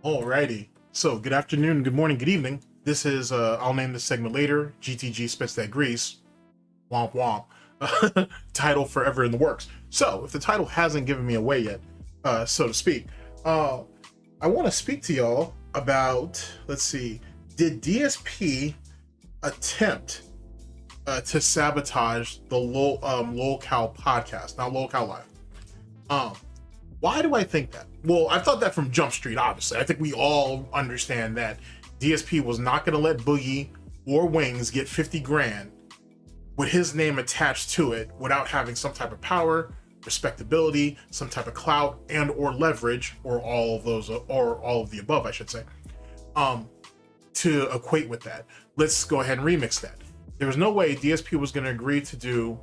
Alrighty. So, good afternoon, good morning, good evening. This is, I'll name this segment later, GTG Spits That Grease. Womp womp. Title forever in the works. So, if the title hasn't given me away yet, so to speak, I want to speak to y'all about, let's see, did DSP attempt to sabotage the LOLCOW podcast, not LOLCOW Live? Why do I think that? Well, I thought that from Jump Street, obviously. I think we all understand that DSP was not going to let Boogie or Wings get 50 grand with his name attached to it without having some type of power, respectability, some type of clout, and or leverage, or all of those, or all of the above, I should say, to equate with that. Let's go ahead and remix that. There was no way DSP was going to agree to do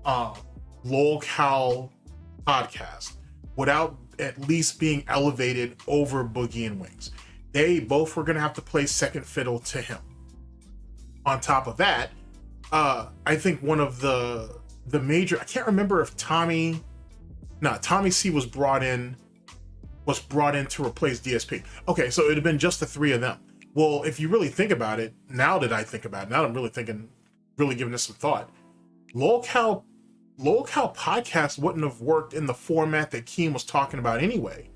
LOLCOW podcast without at least being elevated over Boogie and Wings. They both were going to have to play second fiddle to him. On top of that, I think one of the major, I can't remember if Tommy C was brought in to replace DSP. Okay, so it'd have been just the three of them. Well, if you really think about it, now that I'm really giving this some thought, LOLCOW podcast wouldn't have worked in the format that Keem was talking about anyway,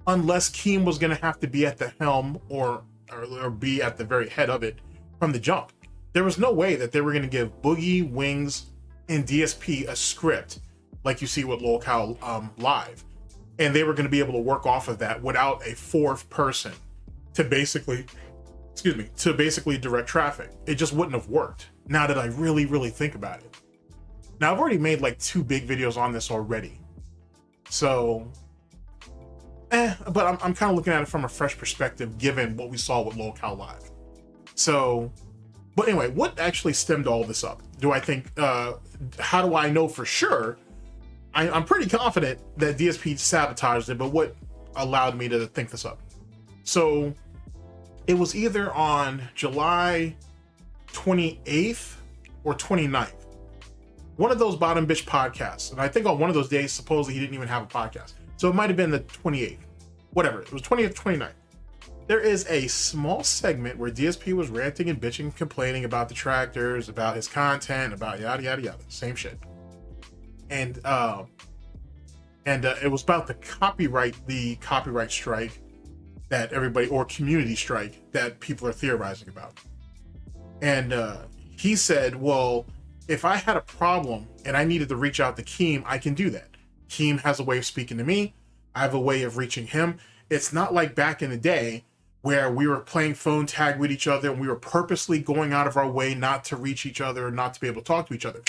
unless Keem was going to have to be at the helm or be at the very head of it from the jump. There was no way that they were going to give Boogie, Wings, and DSP a script like you see with LOLCOW Live, and they were going to be able to work off of that without a fourth person to basically direct traffic. It just wouldn't have worked. Now that I really think about it. Now, I've already made like 2 big videos on this already. So, but I'm kind of looking at it from a fresh perspective, given what we saw with LOLCOW Live. So, but anyway, what actually stemmed all this up? Do I think, how do I know for sure? I'm pretty confident that DSP sabotaged it, but what allowed me to think this up? So, it was either on July 28th or 29th. One of those bottom bitch podcasts. And I think on one of those days, supposedly he didn't even have a podcast. So it might have been the 28th. Whatever. It was 20th, 29th. There is a small segment where DSP was ranting and bitching and complaining about the tractors, about his content, about yada, yada, yada. Same shit. And it was about the copyright strike that everybody, or community strike that people are theorizing about. And he said, well, if I had a problem and I needed to reach out to Keem, I can do that. Keem has a way of speaking to me. I have a way of reaching him. It's not like back in the day where we were playing phone tag with each other and we were purposely going out of our way not to reach each other, not to be able to talk to each other.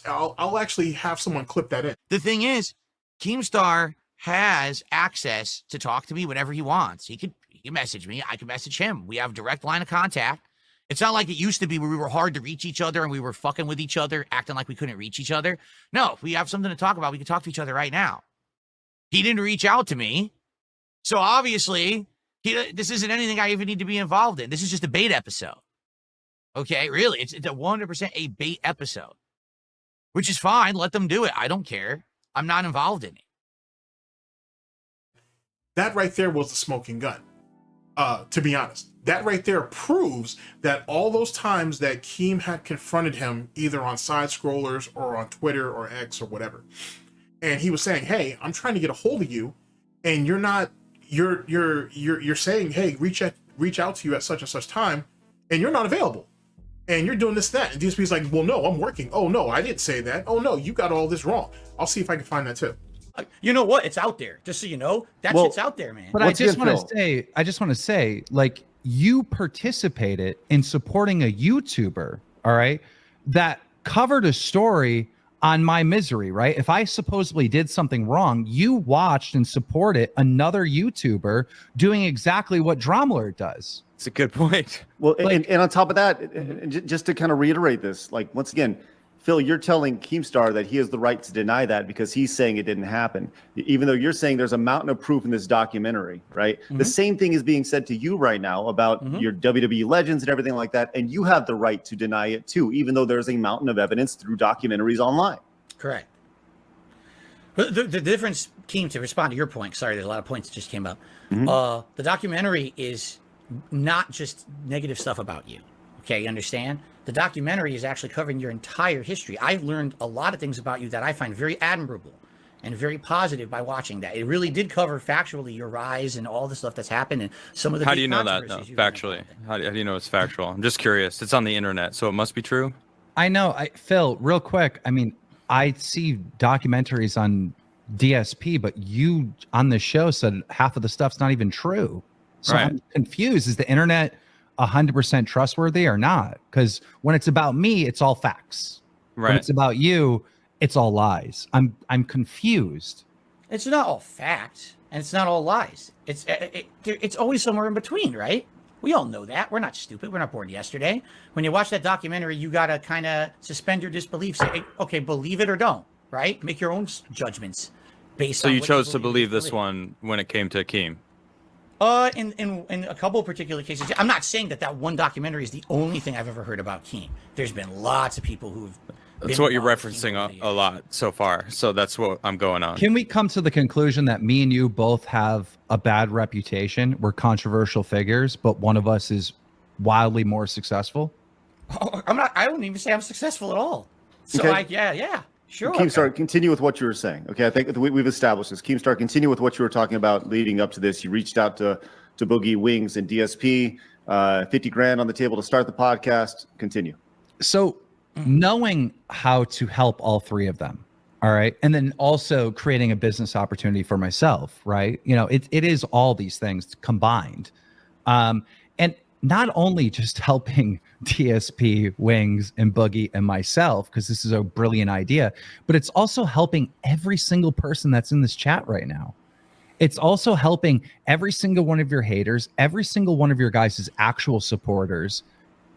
I'll actually have someone clip that in. The thing is, Keemstar has access to talk to me whenever he wants. He can message me. I can message him. We have a direct line of contact. It's not like it used to be where we were hard to reach each other and we were fucking with each other, acting like we couldn't reach each other. No, if we have something to talk about, we can talk to each other right now. He didn't reach out to me. So obviously, this isn't anything I even need to be involved in. This is just a bait episode. Okay, really, it's a 100% a bait episode, which is fine. Let them do it. I don't care. I'm not involved in it. That right there was the smoking gun. To be honest, that right there proves that all those times that Keem had confronted him, either on side scrollers or on Twitter or X or whatever, and he was saying, "Hey, I'm trying to get a hold of you," and you're saying, "Hey, reach out to you at such and such time," and you're not available, and you're doing this, that, and DSP's like, "Well, no, I'm working." "Oh no, I didn't say that." "Oh no, you got all this wrong." I'll see if I can find that too. You know what? It's out there. Just so you know, that shit's out there, man. But I just want to say, like, you participated in supporting a YouTuber, all right, that covered a story on my misery, right? If I supposedly did something wrong, you watched and supported another YouTuber doing exactly what Dromler does. It's a good point. Well, like, and on top of that, just to kind of reiterate this, like, once again, Phil, you're telling Keemstar that he has the right to deny that because he's saying it didn't happen, even though you're saying there's a mountain of proof in this documentary, right? Mm-hmm. The same thing is being said to you right now about your WWE legends and everything like that, and you have the right to deny it too, even though there's a mountain of evidence through documentaries online. Correct. But the difference, Keem, to respond to your point, sorry, there's a lot of points that just came up. The documentary is not just negative stuff about you. Okay, you understand? The documentary is actually covering your entire history. I've learned a lot of things about you that I find very admirable and very positive by watching that. It really did cover factually your rise and all the stuff that's happened and some of the How big do you know that, controversies though, you've been factually? involved in. How do you know it's factual? I'm just curious. It's on the internet, so it must be true. I know. Phil, real quick. I mean, I see documentaries on DSP, but you on the show said half of the stuff's not even true. So Right. I'm confused. Is the internet 100% trustworthy or not? Because when it's about me, it's all facts. When Right. it's about you, it's all lies. I'm confused. It's not all facts and it's not all lies. It's always somewhere in between, right? We all know that. We're not stupid. We're not born yesterday. When you watch that documentary, you got to kind of suspend your disbelief. Say, hey, okay, believe it or don't, right? Make your own judgments based So on you what chose to believe or this disbelieve. one when it came to Akeem. In a couple of particular cases, I'm not saying that one documentary is the only thing I've ever heard about Keem. There's been lots of people who've. That's been what you're involved with Keem referencing over the a years. lot so far. So that's what I'm going on. Can we come to the conclusion that me and you both have a bad reputation? We're controversial figures, but one of us is wildly more successful? Oh, I'm not. I wouldn't even say I'm successful at all. So Okay. yeah, sure. Keemstar, continue with what you were saying. Okay, I think we've established this. Keemstar, continue with what you were talking about leading up to this. You reached out to Boogie Wings and DSP, 50 grand on the table to start the podcast. Continue. So knowing how to help all three of them, all right, and then also creating a business opportunity for myself, right? You know, it is all these things combined. And not only just helping DSP, Wings, and Boogie and myself, because this is a brilliant idea, but it's also helping every single person that's in this chat right now. It's also helping every single one of your haters, every single one of your guys' actual supporters.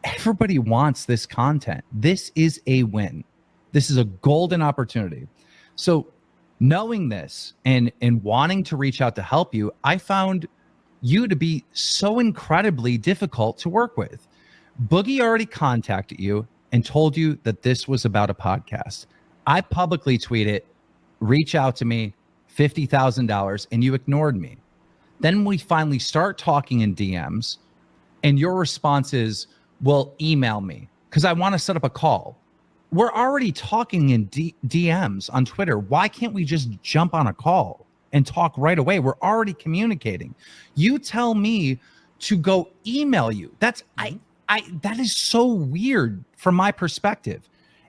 Everybody wants this content. This is a win. This is a golden opportunity. So knowing this and wanting to reach out to help you, I found you to be so incredibly difficult to work with. Boogie already contacted you and told you that this was about a podcast. I publicly tweeted, reach out to me, $50,000, and you ignored me. Then we finally start talking in DMs, and your response is, well, email me because I want to set up a call. We're already talking in DMs on Twitter. Why can't we just jump on a call and talk right away? We're already communicating. You tell me to go email you. That is so weird from my perspective.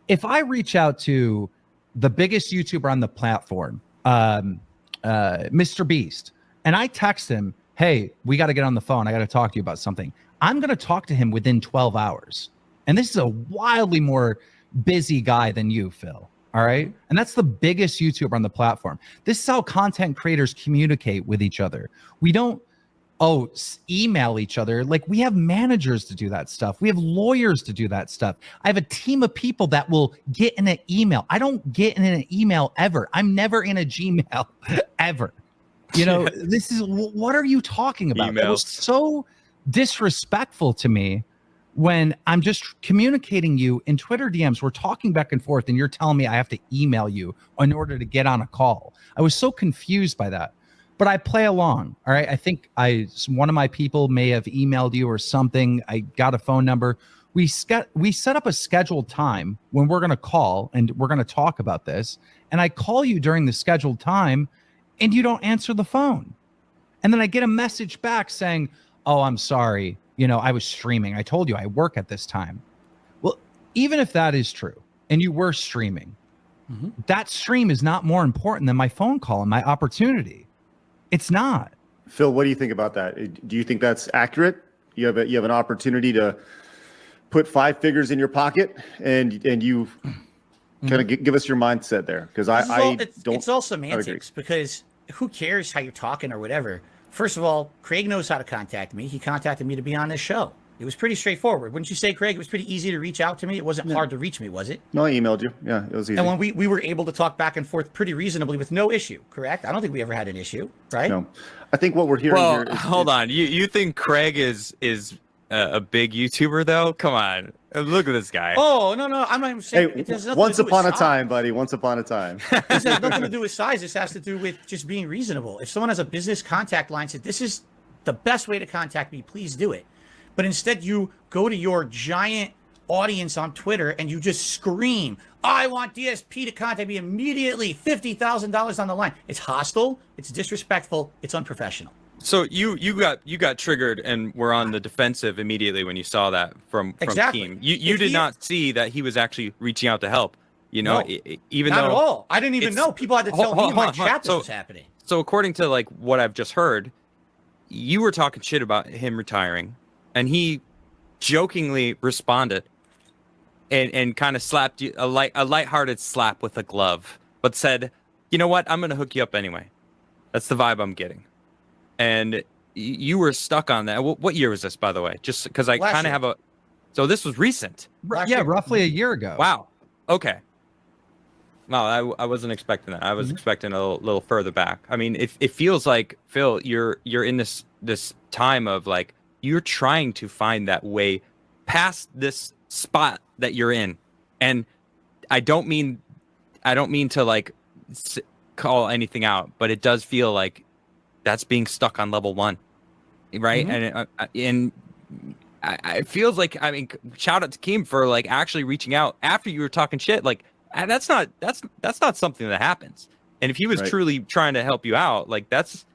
If I reach out to the biggest YouTuber on the platform, Mr. Beast, and I text him, hey, we got to get on the phone. I got to talk to you about something. I'm going to talk to him within 12 hours. And this is a wildly more busy guy than you, Phil. All right. And that's the biggest YouTuber on the platform. This is how content creators communicate with each other. We don't, email each other. Like, we have managers to do that stuff. We have lawyers to do that stuff. I have a team of people that will get in an email. I don't get in an email ever. I'm never in a Gmail ever. You know, this is, what are you talking about? It was so disrespectful to me when I'm just communicating you in Twitter DMs. We're talking back and forth and you're telling me I have to email you in order to get on a call. I was so confused by that, but I play along. All right. I think one of my people may have emailed you or something. I got a phone number. We set up a scheduled time when we're going to call and we're going to talk about this. And I call you during the scheduled time and you don't answer the phone. And then I get a message back saying, oh, I'm sorry. You know, I was streaming. I told you I work at this time. Well, even if that is true and you were streaming, that stream is not more important than my phone call and my opportunity. It's not. Phil, what do you think about that? Do you think that's accurate? You have an opportunity to put 5 figures in your pocket, and you kind of give us your mindset there, because It's all semantics, because who cares how you're talking or whatever. First of all, Craig knows how to contact me. He contacted me to be on this show. It was pretty straightforward. Wouldn't you say, Craig? It was pretty easy to reach out to me. It wasn't hard to reach me, was it? No, I emailed you. Yeah, it was easy. And when we were able to talk back and forth pretty reasonably with no issue, correct? I don't think we ever had an issue, right? No, I think what we're hearing here is, hold on. You think Craig is a big YouTuber though? Come on, look at this guy. Oh no, I'm not even saying. Hey, it has nothing once to do with upon a size. time, buddy. Once upon a time. This has nothing to do with size. This has to do with just being reasonable. If someone has a business contact line, said this is the best way to contact me, please do it. But instead, you go to your giant audience on Twitter and you just scream, "I want DSP to contact me immediately. $50,000 on the line." It's hostile. It's disrespectful. It's unprofessional. So you got triggered and were on the defensive immediately when you saw that from Exactly. Keem. You did not see that he was actually reaching out to help. You know, No, even not though at all. I didn't even it's- know. People had to tell me in my chat this was happening. So according to like what I've just heard, you were talking shit about him retiring, and he jokingly responded and kind of slapped you a lighthearted slap with a glove, but said, "You know what? I'm gonna hook you up anyway." That's the vibe I'm getting. And you were stuck on that. What year was this, by the way? Just because I Last kind of year. have a. So this was recent. Last Yeah, year. roughly a year ago. Wow. Okay. No, I wasn't expecting that. I was expecting a little further back. I mean, it feels like, Phil, you're in this time of like you're trying to find that way past this spot that you're in, and I don't mean to like call anything out, but it does feel like that's being stuck on level 1, right? And it feels like, I mean, shout out to Keem for like actually reaching out after you were talking shit. Like that's not something that happens. And if he was Right. truly trying to help you out, like that's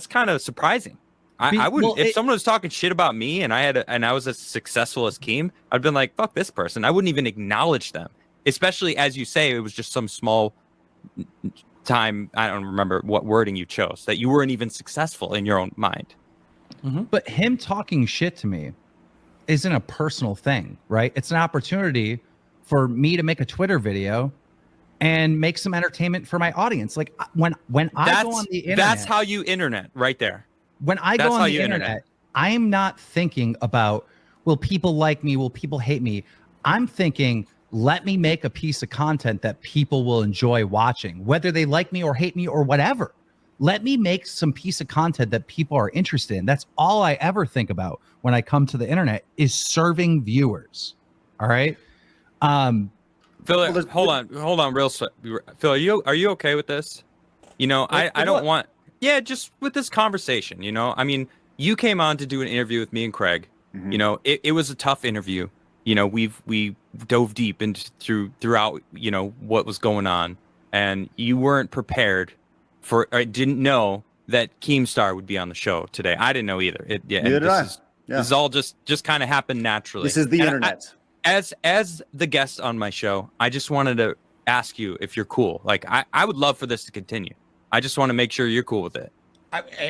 kind of surprising. I wouldn't, if someone was talking shit about me and I was as successful as Keem, I'd been like, fuck this person. I wouldn't even acknowledge them, especially as you say, it was just some small time. I don't remember what wording you chose, that you weren't even successful in your own mind. But him talking shit to me isn't a personal thing, right? It's an opportunity for me to make a Twitter video and make some entertainment for my audience. Like when I go on the internet, that's how you internet right there. when I go That's on how the you internet, internet. I'm not thinking about, will people like me? Will people hate me? I'm thinking, let me make a piece of content that people will enjoy watching, whether they like me or hate me or whatever. Let me make some piece of content that people are interested in. That's all I ever think about when I come to the internet, is serving viewers. All right. Phil, there's- hold on, real Phil, are you okay with this? You know, I don't what? want, yeah, just with this conversation. You know, I mean, you came on to do an interview with me and Craig. You know, it was a tough interview. You know, we dove deep into throughout, you know, what was going on, and you weren't prepared for, I didn't know that Keemstar would be on the show today. I didn't know either. Neither did I. This Yeah. is all just kind of happened naturally. This is the And internet. as the guest on my show, I just wanted to ask you if you're cool. Like, I would love for this to continue. I just want to make sure you're cool with it.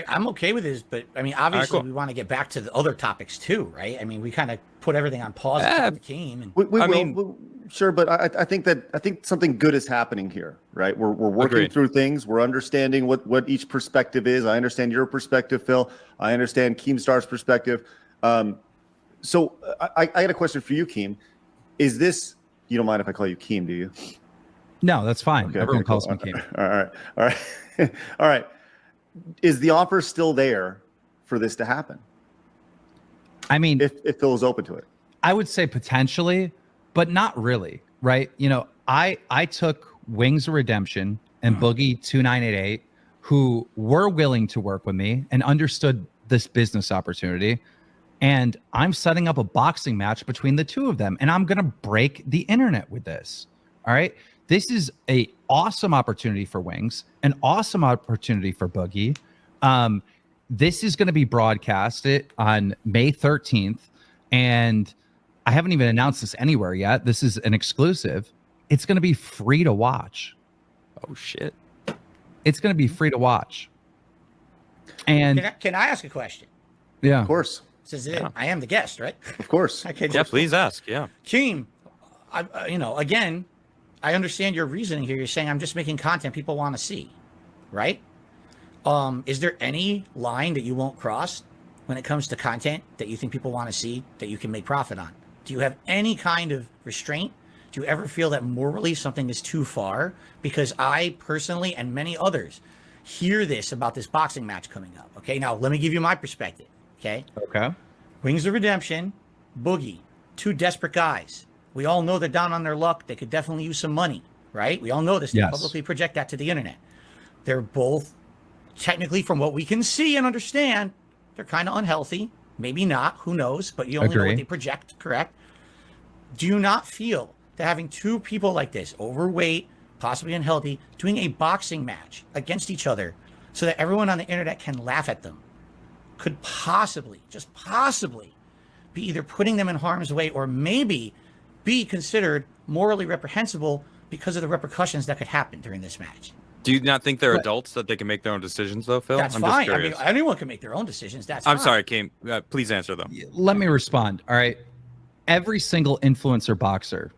I'm okay with this, but I mean, obviously, cool. we want to get back to the other topics too, right? I mean, we kind of put everything on pause Yeah. until it came, and We I will, mean- sure, but I think something good is happening here, right? We're working Agreed. through things. We're understanding what each perspective is. I understand your perspective, Phil. I understand Keemstar's perspective. So I got a question for you, Keem. Is this, you don't mind if I call you Keem, do you? No, that's fine. Okay, Everyone okay, cool. calls me Keem. All right. All right. Is the offer still there for this to happen? I mean, If Phil is open to it. I would say potentially, but not really, right? You know, I took Wings of Redemption and Boogie 2988, who were willing to work with me and understood this business opportunity. And I'm setting up a boxing match between the two of them, and I'm going to break the internet with this. All right. This is a awesome opportunity for Wings, an awesome opportunity for Boogie. This is going to be broadcasted on May 13th, and I haven't even announced this anywhere yet. This is an exclusive. It's going to be free to watch. Oh shit. It's going to be free to watch. And can I ask a question? yeah, Of course. Since I am the guest, right? Of course. Okay, Yeah, please ask. Yeah. Keem, you know, again, I understand your reasoning here. You're saying I'm just making content people want to see, right? Is there any line that you won't cross when it comes to content that you think people want to see that you can make profit on? Do you have any kind of restraint? Do you ever feel that morally something is too far? Because I personally and many others hear this about this boxing match coming up. Okay, now let me give you my perspective. Okay. okay. Wings of Redemption, Boogie, two desperate guys. We all know they're down on their luck. They could definitely use some money, right? We all know this. They Yes. publicly project that to the internet. They're both, technically, from what we can see and understand, they're kind of unhealthy. Maybe not. Who knows? But you only know what they project, correct? Do you not feel that having two people like this, overweight, possibly unhealthy, doing a boxing match against each other so that everyone on the internet can laugh at them, could possibly, just possibly, be either putting them in harm's way or maybe be considered morally reprehensible because of the repercussions that could happen during this match? Do you not think they're adults that they can make their own decisions, though, Phil? That's I'm fine. Just I mean, anyone can make their own decisions. That's I'm fine. sorry, Keem. Please answer them. Let me respond. All right. Every single influencer boxer,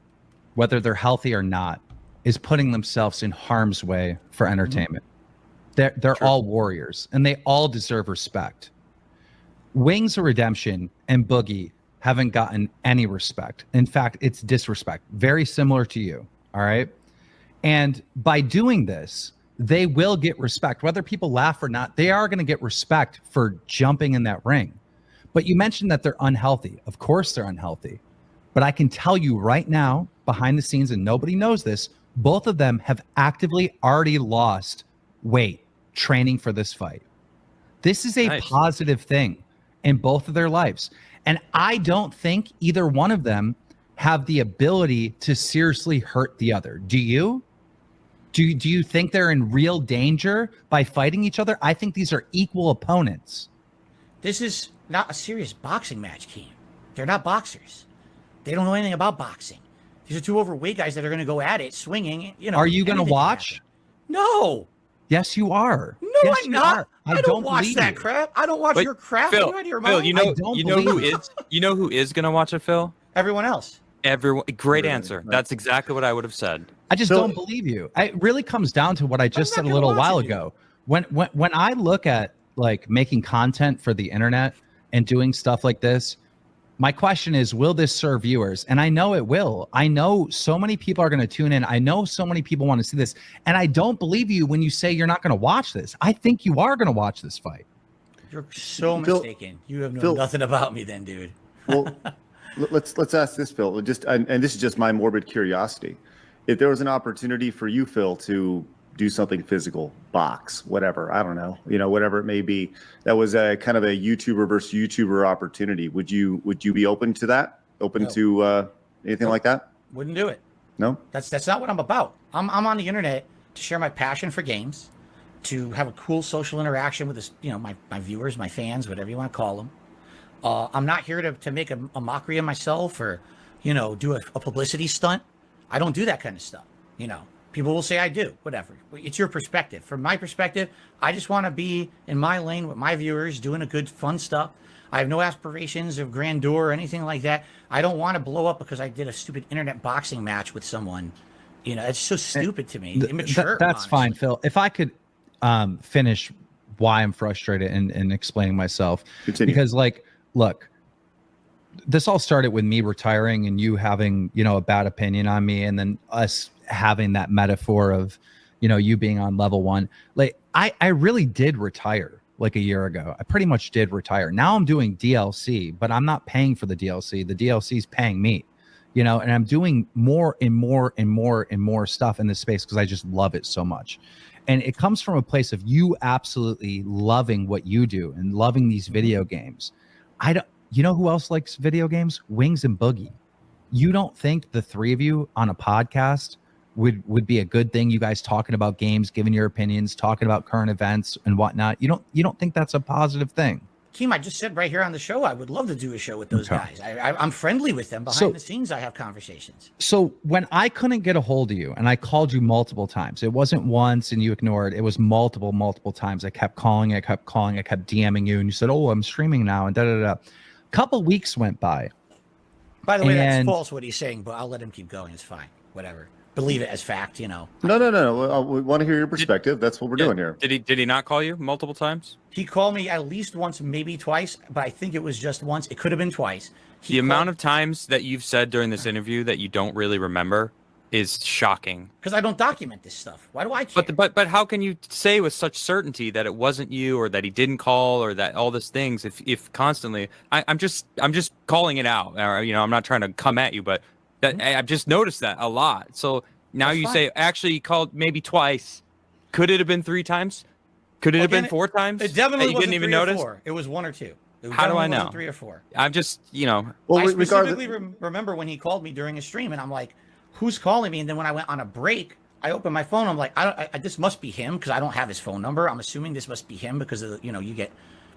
whether they're healthy or not, is putting themselves in harm's way for entertainment. They're all warriors, and they all deserve respect. Wings of Redemption and Boogie haven't gotten any respect. In fact, it's disrespect. Very similar to you. All right. And by doing this, they will get respect. Whether people laugh or not, they are going to get respect for jumping in that ring. But you mentioned that they're unhealthy. Of course they're unhealthy. But I can tell you right now, behind the scenes, and nobody knows this, both of them have actively already lost weight training for this fight. This is a positive thing in both of their lives. And I don't think either one of them have the ability to seriously hurt the other. Do you? Do you think they're in real danger by fighting each other? I think these are equal opponents. This is not a serious boxing match, Keem. They're not boxers. They don't know anything about boxing. These are two overweight guys that are going to go at it, swinging. You know. Are you going to watch? No. Yes, you are. No, yes, I'm not. Are. I don't watch that crap. I don't watch your crap. Phil, Are you out of your Phil, mind? you know who is going to watch it, Phil? Everyone else. Everyone. Great answer. That's exactly what I would have said. I just don't believe you. It really comes down to what I just said a little while ago. When I look at like making content for the internet and doing stuff like this, my question is, will this serve viewers? And I know it will. I know so many people are going to tune in. I know so many people want to see this. And I don't believe you when you say you're not going to watch this. I think you are going to watch this fight. You're so mistaken. You have known nothing about me then, dude. Well, let's ask this, Phil. And this is just my morbid curiosity. If there was an opportunity for you, Phil, to do something physical, box, whatever, I don't know, whatever it may be, that was a kind of a YouTuber versus YouTuber opportunity. Would you be open to that? Open to anything like that? Wouldn't do it. No? That's not what I'm about. I'm on the internet to share my passion for games, to have a cool social interaction with this, my viewers, my fans, whatever you want to call them. I'm not here to make a mockery of myself or, do a publicity stunt. I don't do that kind of stuff. People will say I do, whatever. It's your perspective. From my perspective, I just want to be in my lane with my viewers, doing a good, fun stuff. I have no aspirations of grandeur or anything like that. I don't want to blow up because I did a stupid internet boxing match with someone. It's so stupid to me. Immature. That's fine, Phil. If I could finish why I'm frustrated and explaining myself. Continue. Because, look, this all started with me retiring and you having, a bad opinion on me, and then us having that metaphor of, you being on level 1. I really did retire like a year ago. I pretty much did retire. Now I'm doing DLC, but I'm not paying for the DLC. The DLC is paying me, and I'm doing more and more and more and more stuff in this space because I just love it so much. And it comes from a place of you absolutely loving what you do and loving these video games. You know who else likes video games? Wings and Boogie. You don't think the three of you on a podcast would be a good thing? You guys talking about games, giving your opinions, talking about current events and whatnot. You don't think that's a positive thing? Keem, I just said right here on the show, I would love to do a show with those guys. I'm friendly with them behind the scenes. I have conversations. So when I couldn't get a hold of you and I called you multiple times, it wasn't once and you ignored, it was multiple times. I kept calling, I kept DMing you, and you said, "Oh, I'm streaming now," and da-da-da. Couple weeks went by. By the way, that's false what he's saying, but I'll let him keep going. It's fine. Whatever. Believe it as fact, No. We want to hear your perspective. That's what we're doing here. Did he not call you multiple times? He called me at least once, maybe twice, but I think it was just once. It could have been twice. The amount of times that you've said during this interview that you don't really remember is shocking. Because I don't document this stuff. Why do I care? But how can you say with such certainty that it wasn't you, or that he didn't call, or that all these things, if constantly I'm just calling it out, or, you know, I'm not trying to come at you, but that I've just noticed that a lot. So now That's you fine. say actually he called maybe twice. Could it have been 3 times? Could it have been 4 times? It definitely that you wasn't didn't even 3 or notice. 4. It was 1 or 2. It How do I definitely know? wasn't 3 or 4. I'm just, you know. Well, I regardless, specifically remember when he called me during a stream, and I'm like, "Who's calling me?" And then when I went on a break, I opened my phone. I'm like, "This must be him," because I don't have his phone number. I'm assuming this must be him because of the, you know, you get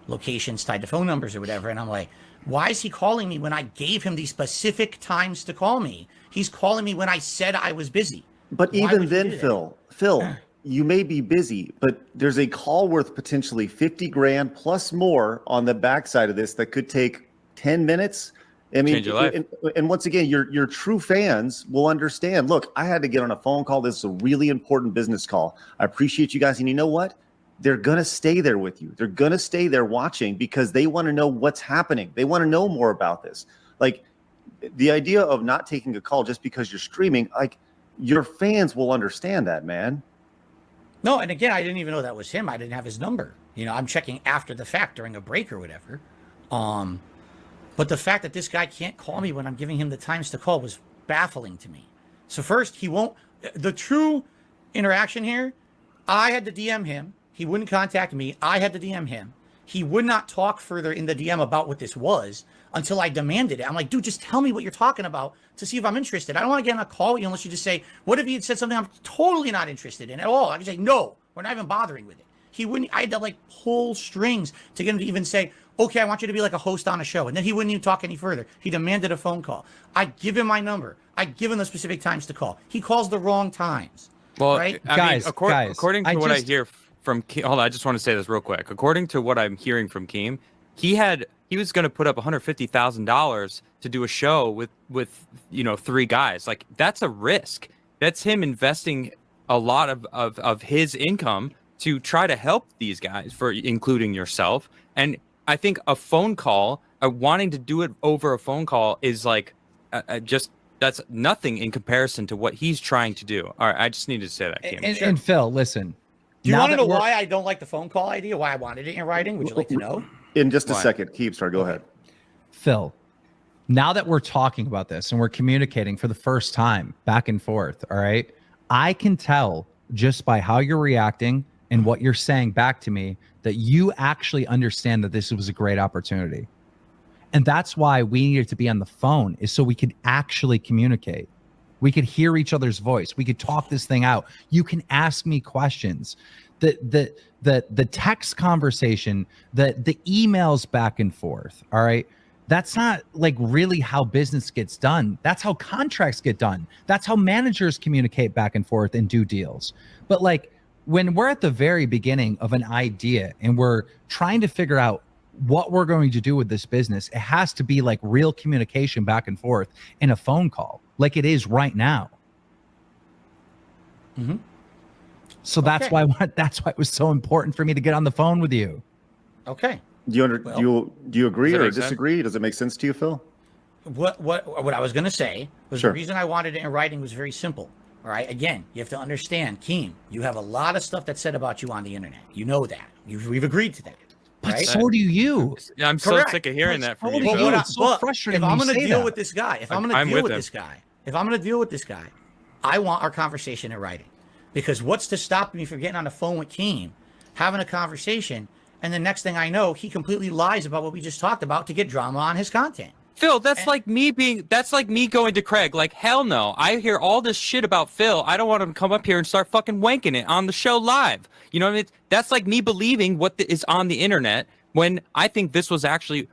locations tied to phone numbers or whatever. And I'm like, "Why is he calling me when I gave him these specific times to call me? He's calling me when I said I was busy." but Why even would he then, do that? Phil, you may be busy, but there's a call worth potentially 50 grand plus more on the backside of this that could take 10 minutes. I mean, Change your life. and once again, your true fans will understand. Look, I had to get on a phone call. This is a really important business call. I appreciate you guys. And you know what? They're going to stay there with you. They're going to stay there watching because they want to know what's happening. They want to know more about this. Like the idea of not taking a call just because you're streaming, like your fans will understand that, man. No, and again, I didn't even know that was him. I didn't have his number. You know, I'm checking after the fact during a break or whatever. But the fact that this guy can't call me when I'm giving him the times to call was baffling to me. So first, he won't. The true interaction here, I had to DM him. He wouldn't contact me. I had to DM him. He would not talk further in the DM about what this was until I demanded it. I'm like, dude, just tell me what you're talking about to see if I'm interested. I don't want to get on a call with you unless you just say, what if he had said something I'm totally not interested in at all? I could say, no, we're not even bothering with it. He wouldn't. I had to like pull strings to get him to even say, okay, I want you to be like a host on a show. And then he wouldn't even talk any further. He demanded a phone call. I give him my number. I give him the specific times to call. He calls the wrong times. Well, right? guys, Guys, according to what I hear from Keem, hold on, I just want to say this real quick. According to what I'm hearing from Keem, he was going to put up $150,000 to do a show with 3 guys. Like, that's a risk. That's him investing a lot of his income to try to help these guys, for including yourself. And I think a phone call, wanting to do it over a phone call, is like just that's nothing in comparison to what he's trying to do. All right, I just needed to say that, Keem. And Phil, listen. Do you now want to that know we're- why I don't like the phone call idea? Why I wanted it in writing? Would you like to know? In just a Why? second, Keepstar, go ahead. Phil, now that we're talking about this and we're communicating for the first time back and forth, all right, I can tell just by how you're reacting and what you're saying back to me that you actually understand that this was a great opportunity. And that's why we needed to be on the phone, is so we could actually communicate. We could hear each other's voice. We could talk this thing out. You can ask me questions. The text conversation, the emails back and forth, all right? That's not like really how business gets done. That's how contracts get done. That's how managers communicate back and forth and do deals. But like when we're at the very beginning of an idea and we're trying to figure out what we're going to do with this business, it has to be like real communication back and forth in a phone call, like it is right now. Mm-hmm. So that's why it was so important for me to get on the phone with you. Okay. Do you agree Does that or make sense? disagree? Does it make sense to you, Phil? What I was going to say was Sure. the reason I wanted it in writing was very simple. All right. Again, you have to understand, Keem, you have a lot of stuff that's said about you on the internet. You know that. We've agreed to that. But Right? so do you. Yeah, I'm so Correct. sick of hearing that from But you. so do Phil. you. It's so frustrating if I'm when going you to say deal that. with this guy, if I'm I'm going to deal with with him. this guy, I want our conversation in writing. Because what's to stop me from getting on the phone with Keem, having a conversation, and the next thing I know, he completely lies about what we just talked about to get drama on his content. Phil, that's like me going to Craig. Like, hell no. I hear all this shit about Phil. I don't want him to come up here and start fucking wanking it on the show live. You know what I mean? That's like me believing what is on the internet when I think this was actually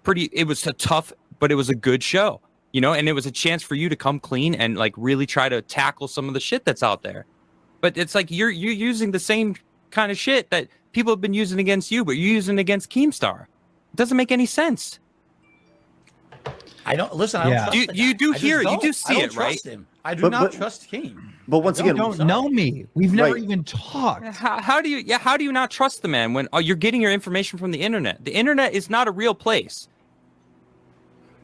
it was a tough, but it was a good show, and it was a chance for you to come clean and like really try to tackle some of the shit that's out there. But it's like you're using the same kind of shit that people have been using against you, but you're using it against Keemstar. It doesn't make any sense. I don't listen. I don't trust the You guy. do I just hear it. You don't. do see I don't it, right? trust him. I do But- not but- trust Keem. But once You again, don't know me. We've never Right. even talked. How do you not trust the man when you're getting your information from the internet? The internet is not a real place.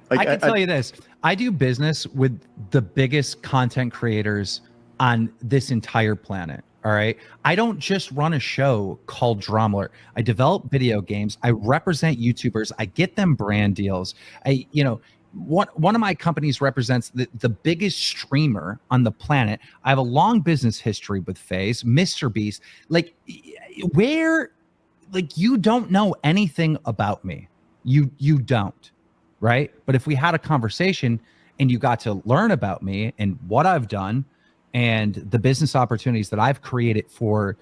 I can tell you this. I do business with the biggest content creators on this entire planet. All right. I don't just run a show called Drama Alert. I develop video games. I represent YouTubers. I get them brand deals. One of my companies represents the biggest streamer on the planet. I have a long business history with FaZe, Mr. Beast. Like, you don't know anything about me. You don't, right? But if we had a conversation and you got to learn about me and what I've done and the business opportunities that I've created for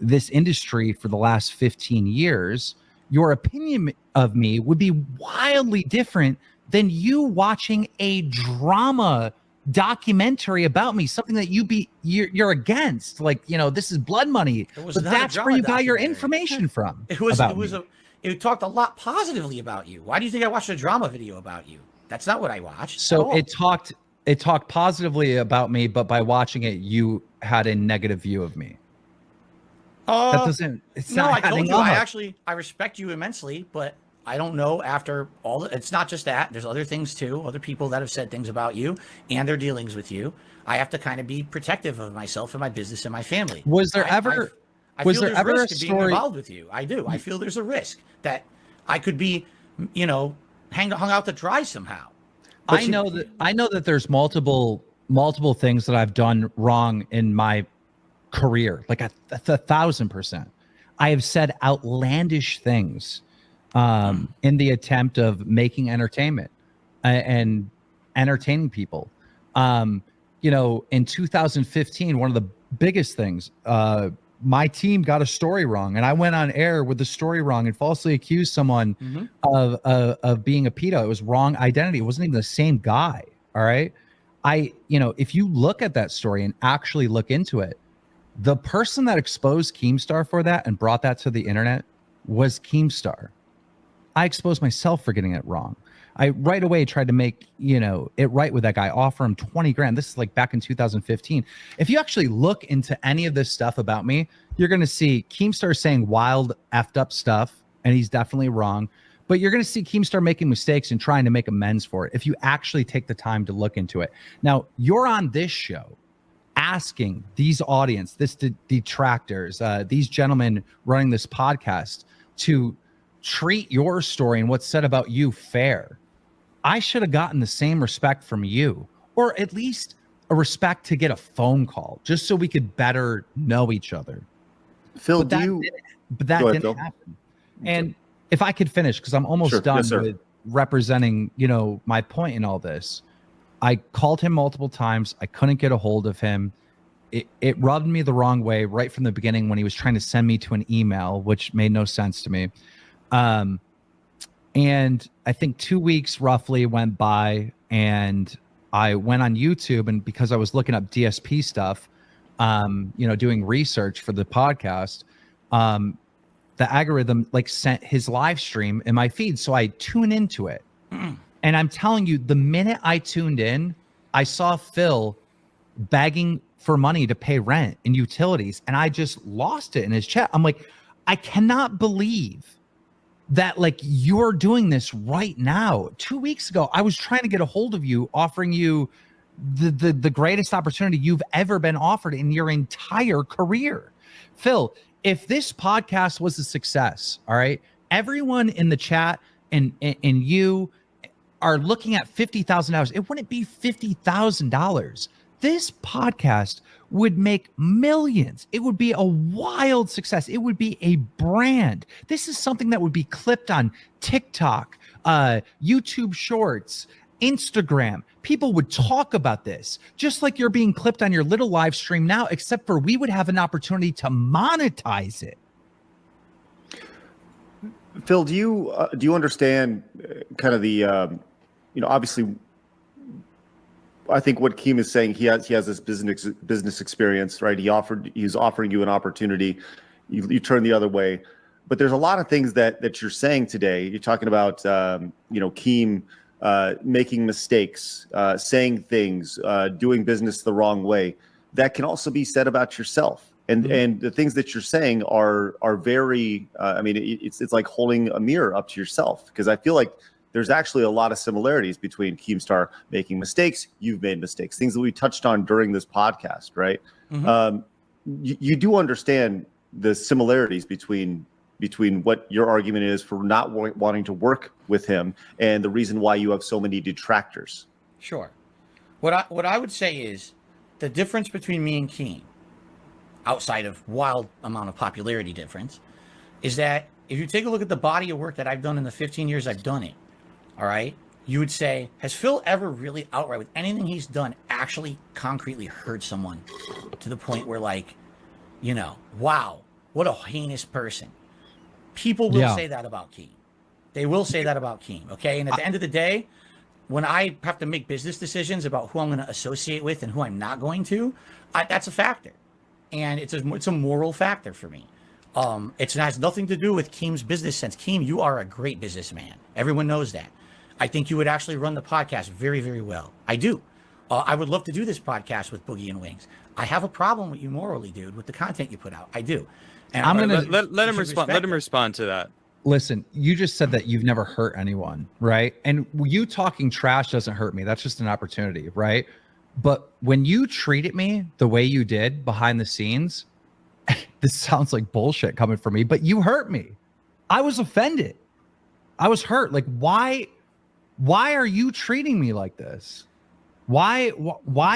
this industry for the last 15 years, your opinion of me would be wildly different than you watching a drama documentary about me, something that you're against. Like, this is blood money. But that's where you got your information from. It talked a lot positively about you. Why do you think I watched a drama video about you? That's not what I watched. So it talked positively about me, but by watching it, you had a negative view of me. That doesn't. It's no, not I told you. up. I respect you immensely, but I don't know. After all, it's not just that. There's other things too. Other people that have said things about you and their dealings with you. I have to kind of be protective of myself and my business and my family. Was there ever? I was feel there ever risk a of story being involved with you? I do. I feel there's a risk that I could be, hung out to dry somehow. I know that there's multiple things that I've done wrong in my career, like 1,000%. I have said outlandish things in the attempt of making entertainment and entertaining people. In 2015, one of the biggest things, my team got a story wrong, and I went on air with the story wrong and falsely accused someone of being a pedo. It was wrong identity. It wasn't even the same guy. All right. If you look at that story and actually look into it, the person that exposed Keemstar for that and brought that to the internet was Keemstar. I exposed myself for getting it wrong. I right away tried to make, it right with that guy, offer him 20 grand. This is like back in 2015. If you actually look into any of this stuff about me, you're going to see Keemstar saying wild effed up stuff, and he's definitely wrong. But you're going to see Keemstar making mistakes and trying to make amends for it if you actually take the time to look into it. Now, you're on this show asking these audience, detractors, these gentlemen running this podcast to treat your story and what's said about you fair. I should have gotten the same respect from you, or at least a respect to get a phone call just so we could better know each other. Phil, but that didn't happen. And if I could finish, because I'm almost done with representing, my point in all this. I called him multiple times. I couldn't get a hold of him. It rubbed me the wrong way right from the beginning when he was trying to send me to an email, which made no sense to me. And I think 2 weeks roughly went by, and I went on YouTube, and because I was looking up DSP stuff, doing research for the podcast, the algorithm sent his live stream in my feed. So I tune into it. And I'm telling you, the minute I tuned in, I saw Phil begging for money to pay rent and utilities. And I just lost it in his chat. I'm like, I cannot believe that you're doing this right now. 2 weeks ago, I was trying to get a hold of you, offering you the greatest opportunity you've ever been offered in your entire career. Phil, if this podcast was a success, all right, everyone in the chat and you are looking at $50,000. It wouldn't be $50,000. This podcast would make millions. It would be a wild success. It would be a brand. This is something that would be clipped on TikTok, YouTube Shorts, Instagram. People would talk about this, just like you're being clipped on your little live stream now, except for we would have an opportunity to monetize it. Phil, do you understand kind of the obviously, I think what Keem is saying, he has this business experience, right? He's offering you an opportunity, you turn the other way, but there's a lot of things that you're saying today. You're talking about Keem making mistakes, saying things, doing business the wrong way. That can also be said about yourself. And the things that you're saying are very, it's like holding a mirror up to yourself, because I feel like there's actually a lot of similarities between Keemstar making mistakes. You've made mistakes, things that we touched on during this podcast, right? You do understand the similarities between what your argument is for not wanting to work with him and the reason why you have so many detractors. Sure. What I would say is the difference between me and Keem, outside of wild amount of popularity difference, is that if you take a look at the body of work that I've done in the 15 years I've done it, all right, you would say, has Phil ever really outright with anything he's done actually concretely hurt someone to the point where, like, you know, wow, what a heinous person. People will say that about Keem. They will say that about Keem, okay? And at the end of the day, when I have to make business decisions about who I'm going to associate with and who I'm not going to, that's a factor. And it's a moral factor for me. It has nothing to do with Keem's business sense. Keem, you are a great businessman. Everyone knows that. I think you would actually run the podcast very, very well. I do. I would love to do this podcast with Boogie and Wings. I have a problem with you morally, dude, with the content you put out. I do. And I'm gonna let him respond. Let him respond to that. Listen, you just said that you've never hurt anyone, right? And you talking trash doesn't hurt me. That's just an opportunity, right? But when you treated me the way you did behind the scenes, this sounds like bullshit coming from me, but you hurt me. I was offended. I was hurt. Like, why are you treating me like this? Why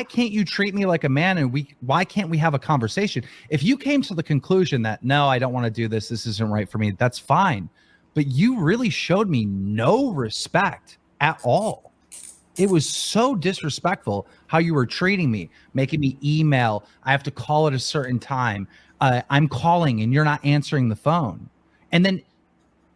can't you treat me like a man, and why can't we have a conversation? If you came to the conclusion that, no, I don't want to do this, this isn't right for me, that's fine. But you really showed me no respect at all. It was so disrespectful how you were treating me, making me email. I have to call at a certain time. I'm calling and you're not answering the phone. And then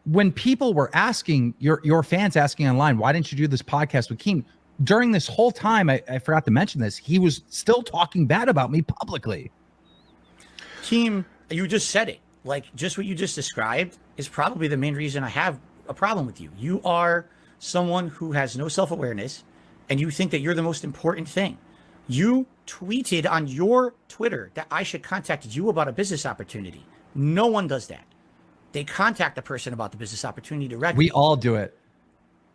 when people were asking, your fans asking online, why didn't you do this podcast with Keem? During this whole time, I forgot to mention this, he was still talking bad about me publicly. Keem, you just said it. Like, just what you just described is probably the main reason I have a problem with you. You are someone who has no self-awareness, and you think that you're the most important thing. You tweeted on your Twitter that I should contact you about a business opportunity. No one does that. They contact the person about the business opportunity directly. We all do it.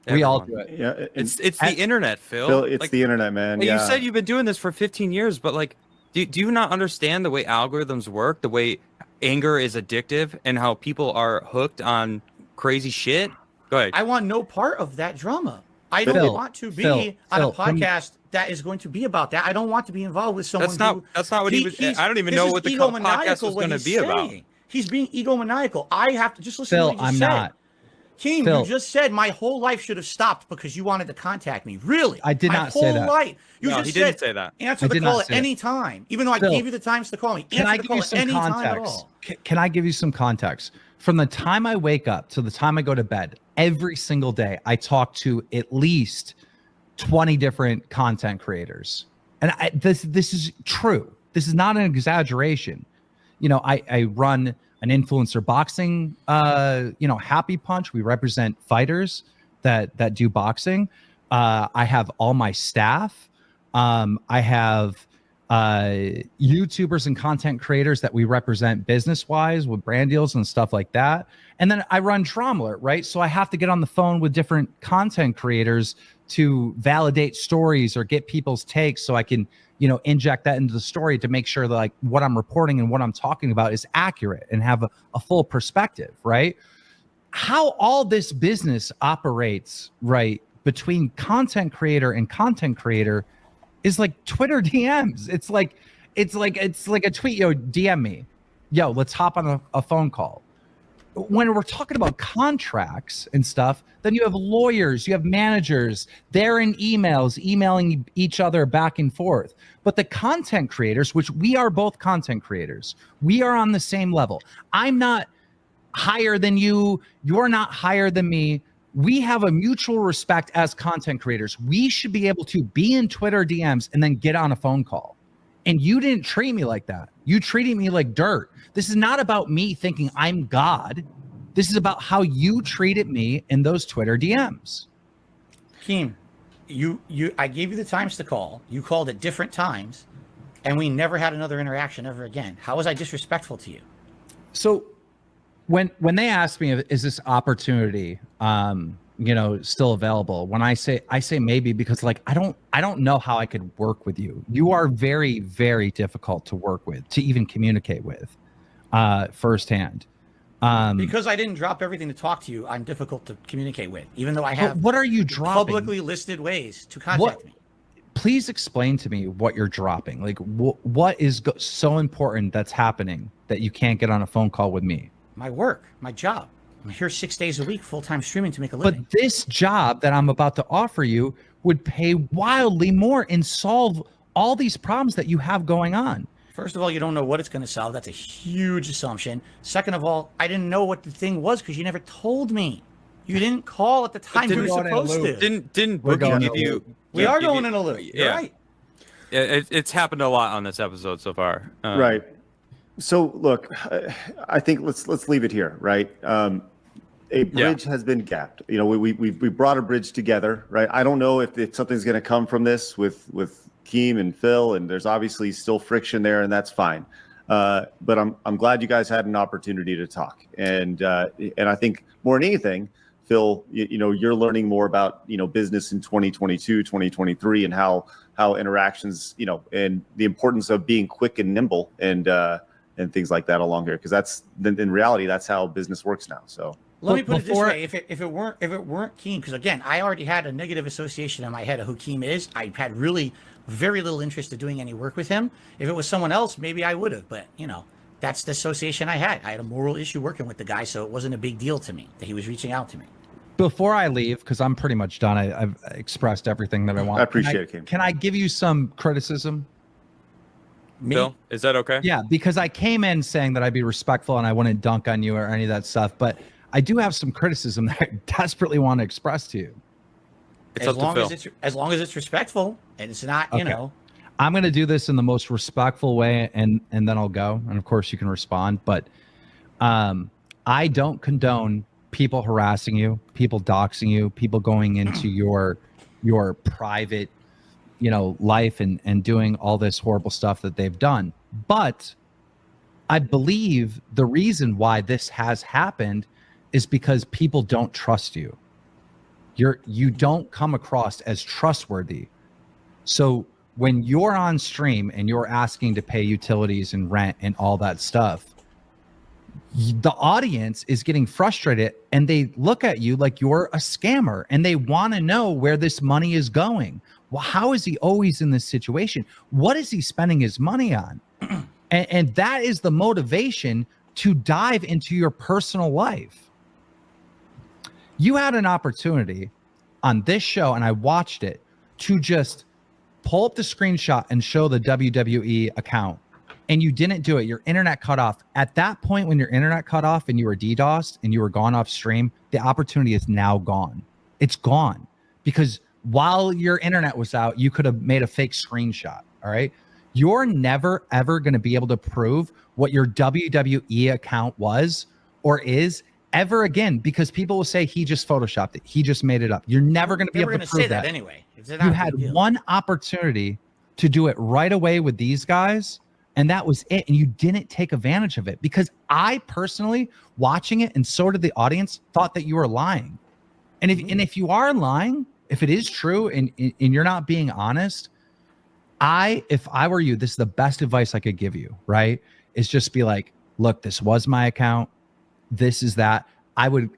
We all do it. Yeah, It's the internet, Phil. Phil, it's like, the internet, man. like Yeah. you said, you've been doing this for 15 years, but like, do you not understand the way algorithms work, the way anger is addictive, and how people are hooked on crazy shit? Go ahead. I want no part of that drama. I Phil, don't want to be on a Phil, podcast that is going to be about that. I don't want to be involved with someone. That's not what he was. I don't even know what the podcast was going to be about. He's being egomaniacal. I have to just listen Phil, to what he I'm said. not. Keem, Phil. you just said my whole life should have stopped because you wanted to contact me. Really? I did not say that. My whole life. You No, just he said, didn't say that. Answer I the did call not at say any time. Even though I Phil, gave you the times to call me. Can I Answer the give call you at some any time at context? all. Can I give you some context? From the time I wake up to the time I go to bed, every single day, I talk to at least 20 different content creators. And this is true. This is not an exaggeration. You know, I run an influencer boxing, Happy Punch. We represent fighters that do boxing. I have all my staff. I have YouTubers and content creators that we represent business-wise with brand deals and stuff like that. And then I run Drama, right? So I have to get on the phone with different content creators to validate stories or get people's takes so I can, inject that into the story to make sure that like what I'm reporting and what I'm talking about is accurate and have a full perspective, right? How all this business operates, right, between content creator and content creator is like Twitter DMs. It's like a tweet, DM me. Let's hop on a phone call. When we're talking about contracts and stuff, then you have lawyers, you have managers, they're in emails, emailing each other back and forth. But the content creators, which we are both content creators, we are on the same level. I'm not higher than you. You're not higher than me. We have a mutual respect as content creators. We should be able to be in Twitter DMs and then get on a phone call. And you didn't treat me like that. You treated me like dirt. This is not about me thinking I'm God. This is about how you treated me in those Twitter DMs. Keem, I gave you the times to call. You called at different times, and we never had another interaction ever again. How was I disrespectful to you? So when they asked me, is this opportunity, still available. When I say maybe because like I don't know how I could work with you. You are very, very difficult to work with, to even communicate with firsthand. Because I didn't drop everything to talk to you, I'm difficult to communicate with, even though I have what are you dropping? Publicly listed ways to contact me. Please explain to me what you're dropping. Like what is so important that's happening that you can't get on a phone call with me? My work, my job. I'm here 6 days a week, full-time streaming to make a living. But this job that I'm about to offer you would pay wildly more and solve all these problems that you have going on. First of all, you don't know what it's going to solve. That's a huge assumption. Second of all, I didn't know what the thing was because you never told me. You didn't call at the time you were supposed to. Didn't Boogie give you? We are going in a loop. You're right. It's happened a lot on this episode so far. Right. So look, I think let's leave it here, right? A bridge has been gapped. We brought a bridge together, right? I don't know if something's going to come from this with Keem and Phil, and there's obviously still friction there, and that's fine. But I'm glad you guys had an opportunity to talk, and I think more than anything, Phil, you're learning more about business in 2022, 2023, and how interactions, and the importance of being quick and nimble and things like that along here, because that's in reality that's how business works now. So. Let me put it this way: if it weren't Keem, because again, I already had a negative association in my head of who Keem is. I had really very little interest in doing any work with him. If it was someone else, maybe I would have. But that's the association I had. I had a moral issue working with the guy, so it wasn't a big deal to me that he was reaching out to me. Before I leave, because I'm pretty much done, I've expressed everything that I want. I appreciate it, Keem. Can I give you some criticism? Phil, is that okay? Yeah, because I came in saying that I'd be respectful and I wouldn't dunk on you or any of that stuff, but I do have some criticism that I desperately want to express to you. As long as it's respectful and it's not, I'm going to do this in the most respectful way, and then I'll go. And of course, you can respond. But I don't condone people harassing you, people doxing you, people going into your private, life and doing all this horrible stuff that they've done. But I believe the reason why this has happened is because people don't trust you. You don't come across as trustworthy. So when you're on stream and you're asking to pay utilities and rent and all that stuff, the audience is getting frustrated and they look at you like you're a scammer and they want to know where this money is going. Well, how is he always in this situation? What is he spending his money on? And that is the motivation to dive into your personal life. You had an opportunity on this show, and I watched it, to just pull up the screenshot and show the WWE account, and you didn't do it. Your internet cut off. At that point, when your internet cut off and you were DDoSed and you were gone off stream, the opportunity is now gone. It's gone because while your internet was out, you could have made a fake screenshot. All right. You're never, ever going to be able to prove what your WWE account was or is ever again, because people will say he just photoshopped it. He just made it up. You're never going to be able to prove that anyway. You had one opportunity to do it right away with these guys, and that was it. And you didn't take advantage of it, because I personally, watching it, and so did the audience, thought that you were lying. And if you are lying, if it is true and you're not being honest, if I were you, this is the best advice I could give you, right? Is just be like, look, this was my account. This is that. I would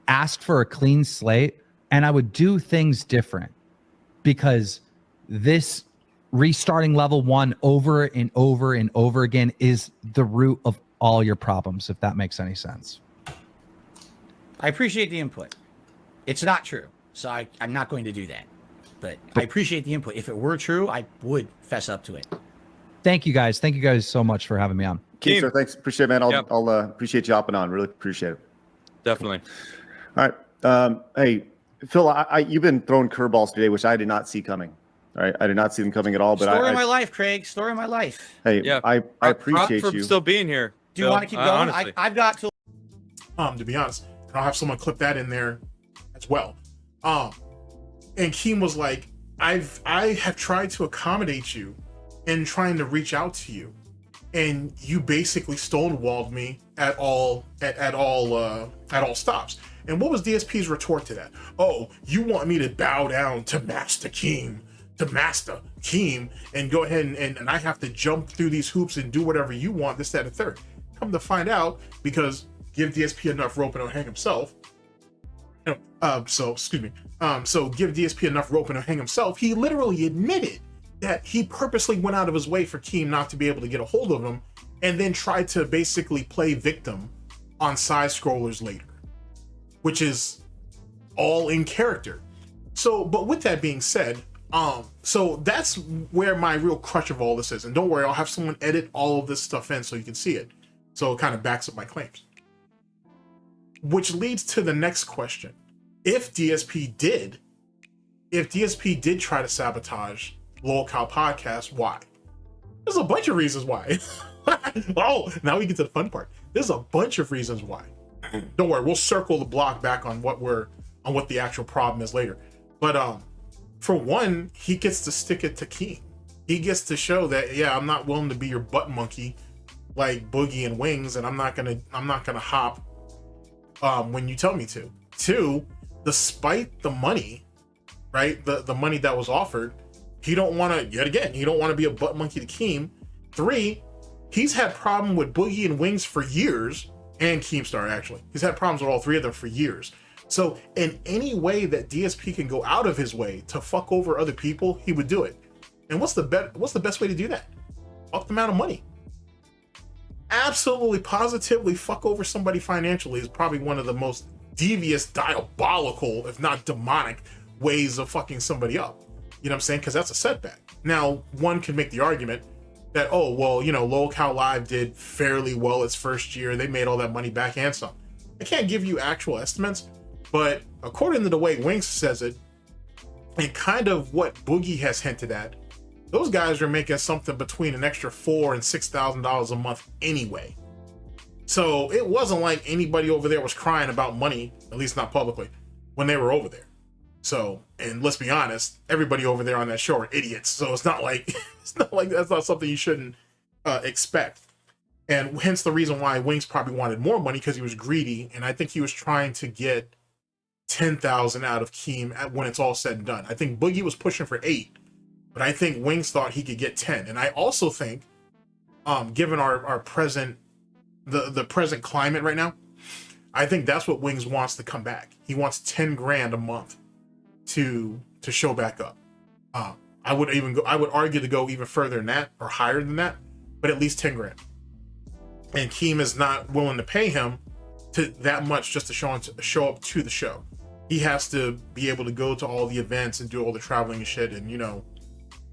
ask for a clean slate and I would do things different, because this restarting level 1 over and over and over again is the root of all your problems, if that makes any sense. I appreciate the input. It's not true, so I'm not going to do that. But I appreciate the input. If it were true, I would fess up to it. Thank you guys. Thank you guys so much for having me on. Keem, sir, thanks. Appreciate it, man. I'll appreciate you hopping on. Really appreciate it. Definitely. All right. Hey, Phil, you've been throwing curveballs today, which I did not see coming. All right. I did not see them coming at all. But story of my life, Craig. Story of my life. Hey, yeah. I appreciate you. Still being here. Do you want to keep going? I've got to. To be honest, and I'll have someone clip that in there as well. And Keem was like, I have tried to accommodate you and trying to reach out to you, and you basically stonewalled me at all stops. And what was DSP's retort to that? Oh, you want me to bow down to Master Keem, and go ahead and I have to jump through these hoops and do whatever you want, this, that, and third. Come to find out, because give DSP enough rope and he'll hang himself. So give DSP enough rope and he'll hang himself. He literally admitted that he purposely went out of his way for Keem not to be able to get a hold of him, and then tried to basically play victim on side scrollers later, which is all in character. So, but with that being said, so that's where my real crutch of all this is. And don't worry, I'll have someone edit all of this stuff in so you can see it. So it kind of backs up my claims. Which leads to the next question. If DSP did try to sabotage LOLCOW podcast, why? There's a bunch of reasons why. Oh, now we get to the fun part. There's a bunch of reasons why. Don't worry, we'll circle the block back on what the actual problem is later. But for one, he gets to stick it to Keem. He gets to show that, yeah, I'm not willing to be your butt monkey like Boogie and Wings, and I'm not gonna hop when you tell me to. Two, despite the money, right? The money that was offered, he don't want to be a butt monkey to Keem. Three, he's had problem with Boogie and Wings for years, and Keemstar actually. He's had problems with all three of them for years. So in any way that DSP can go out of his way to fuck over other people, he would do it. And what's the best way to do that? Fuck them out of money. Absolutely, positively fuck over somebody financially is probably one of the most devious, diabolical, if not demonic, ways of fucking somebody up. You know what I'm saying? Because that's a setback. Now, one can make the argument that, oh, well, you know, LOLCOW Live did fairly well its first year. They made all that money back and some. I can't give you actual estimates, but according to the way Wings says it, and kind of what Boogie has hinted at, those guys are making something between an extra $4,000 and $6,000 a month anyway. So it wasn't like anybody over there was crying about money, at least not publicly, when they were over there. So, and let's be honest, everybody over there on that show are idiots. So it's not like that's not something you shouldn't expect. And hence the reason why Wings probably wanted more money, because he was greedy, and I think he was trying to get 10,000 out of Keem when it's all said and done. I think Boogie was pushing for 8, but I think Wings thought he could get 10. And I also think, given our present the present climate right now, I think that's what Wings wants to come back. He wants 10 grand a month to show back up. I would argue to go even further than that, or higher than that, but at least 10 grand. And Keem is not willing to pay him to that much just to show up to the show. He has to be able to go to all the events and do all the traveling and shit, and you know,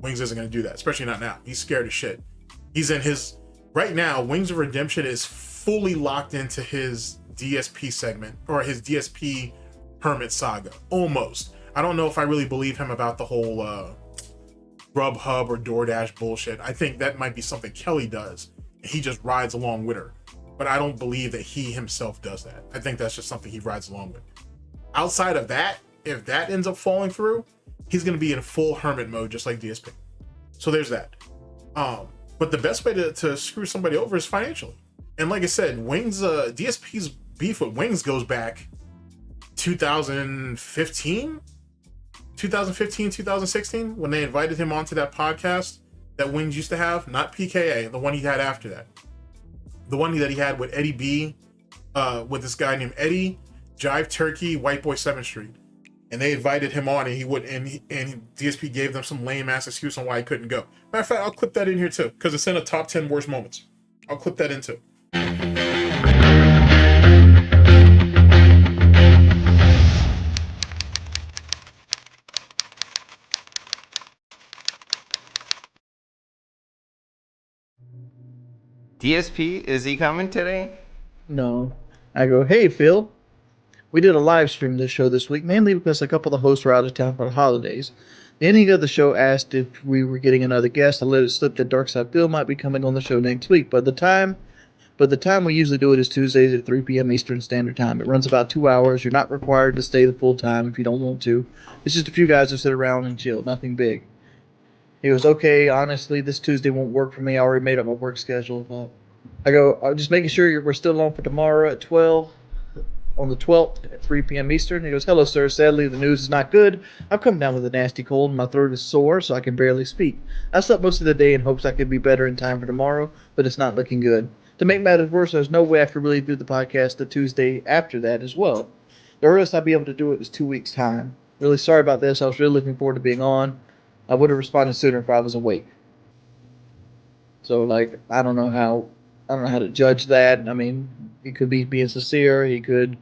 Wings isn't going to do that, especially not now. He's scared as shit. He's in his right now. Wings of Redemption is fully locked into his DSP segment, or his DSP Hermit saga, almost. I don't know if I really believe him about the whole Grubhub or DoorDash bullshit. I think that might be something Kelly does. He just rides along with her. But I don't believe that he himself does that. I think that's just something he rides along with. Outside of that, if that ends up falling through, he's going to be in full hermit mode, just like DSP. So there's that. But the best way to screw somebody over is financially. And like I said, Wings, DSP's beef with Wings goes back 2015, 2016, when they invited him onto that podcast that Wings used to have, not PKA, the one he had after that. The one that he had with Eddie B, with this guy named Eddie, Jive Turkey, White Boy 7th Street. And they invited him on, and he would, and DSP gave them some lame ass excuse on why he couldn't go. Matter of fact, I'll clip that in here too, because it's in a top 10 worst moments. I'll clip that in too. DSP, is he coming today? No. I go, hey, Phil. We did a live stream this show this week, mainly because a couple of the hosts were out of town for the holidays. The ending of the show asked if we were getting another guest. I let it slip that Darksydephil might be coming on the show next week, but the time we usually do it is Tuesdays at 3 p.m. Eastern Standard Time. It runs about 2 hours. You're not required to stay the full time if you don't want to. It's just a few guys who sit around and chill, nothing big. He goes, okay, honestly, this Tuesday won't work for me. I already made up my work schedule. I go, I'm just making sure we're still on for tomorrow at 12. on the 12th at 3 p.m. Eastern. He goes, "Hello, sir. Sadly, the news is not good. I've come down with a nasty cold and my throat is sore, so I can barely speak. I slept most of the day in hopes I could be better in time for tomorrow, but it's not looking good. To make matters worse, there's no way I could really do the podcast the Tuesday after that as well. The earliest I'd be able to do it is 2 weeks' time. Really sorry about this. I was really looking forward to being on. I would have responded sooner if I was awake." So, like, I don't know how to judge that. I mean, he could be being sincere. He could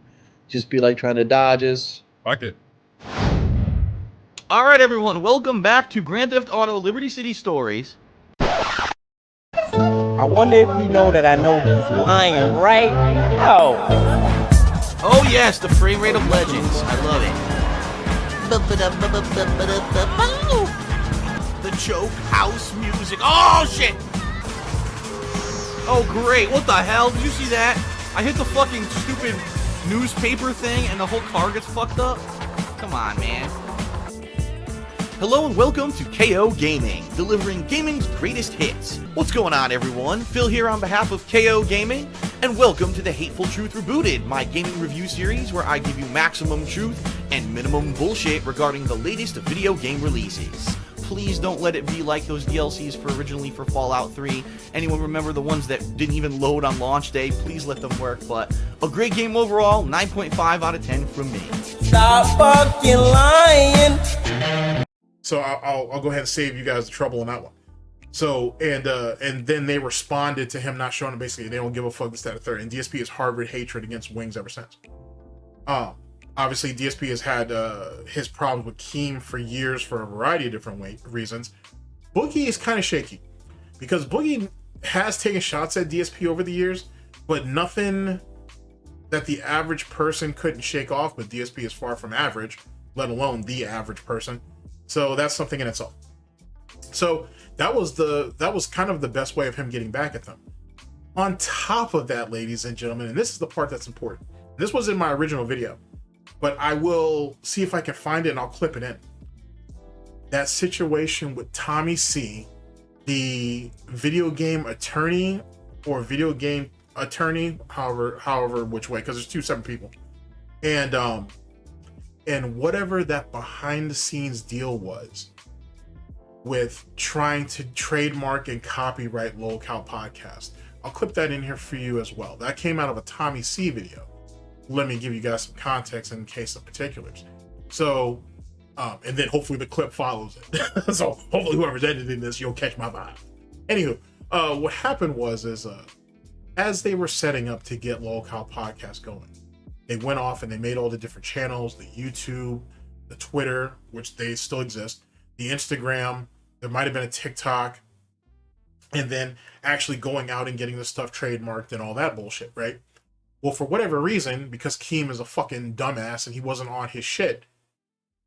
just be like trying to dodge us. Fuck it. All right, everyone, welcome back to Grand Theft Auto Liberty City Stories. I wonder if you know that I know he's lying right now. Oh yes, the frame rate of legends. I love it. The joke house music. Oh shit! Oh great, what the hell? Did you see that? I hit the fucking stupid newspaper thing and the whole car gets fucked up? Come on, man. Hello and welcome to KO Gaming, delivering gaming's greatest hits. What's going on, everyone? Phil here on behalf of KO Gaming, and welcome to the Hateful Truth Rebooted, my gaming review series where I give you maximum truth and minimum bullshit regarding the latest video game releases. Please don't let it be like those DLCs originally for Fallout 3. Anyone remember the ones that didn't even load on launch day? Please let them work, but a great game overall, 9.5 out of 10 from me. Stop fucking lying. So I'll go ahead and save you guys the trouble on that one. So and then they responded to him not showing it. Basically, they don't give a fuck, this, that, or third. And DSP has harbored hatred against Wings ever since. Obviously, DSP has had his problems with Keem for years for a variety of different reasons. Boogie is kind of shaky because Boogie has taken shots at DSP over the years, but nothing that the average person couldn't shake off. But DSP is far from average, let alone the average person. So that's something in itself. So that was kind of the best way of him getting back at them. On top of that, ladies and gentlemen, and this is the part that's important. This was in my original video, but I will see if I can find it and I'll clip it in. That situation with Tommy C, the video game attorney or video game attorney, however which way, because there's two separate people. And whatever that behind the scenes deal was with trying to trademark and copyright LOLCOW podcast. I'll clip that in here for you as well. That came out of a Tommy C video. Let me give you guys some context in case of particulars. So, and then hopefully the clip follows it. So hopefully whoever's editing this, you'll catch my vibe. Anywho, what happened was as they were setting up to get LOLCOW podcast going, they went off and they made all the different channels, the YouTube, the Twitter, which they still exist, the Instagram, there might have been a TikTok, and then actually going out and getting the stuff trademarked and all that bullshit, right? Well, for whatever reason, because Keem is a fucking dumbass and he wasn't on his shit,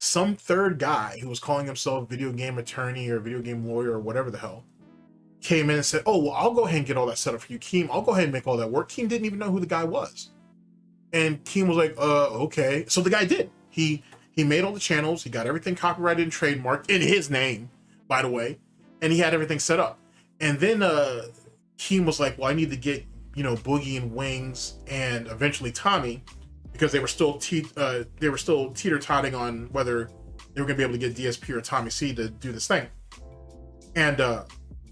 some third guy who was calling himself video game attorney or video game lawyer or whatever the hell came in and said, "Oh, well, I'll go ahead and get all that set up for you, Keem. I'll go ahead and make all that work." Keem didn't even know who the guy was. And Keem was like, okay. So the guy did. He made all the channels. He got everything copyrighted and trademarked in his name, by the way. And he had everything set up. And then Keem was like, well, I need to get, Boogie and Wings and eventually Tommy, because they were still teeter-totting on whether they were going to be able to get DSP or Tommy C to do this thing. And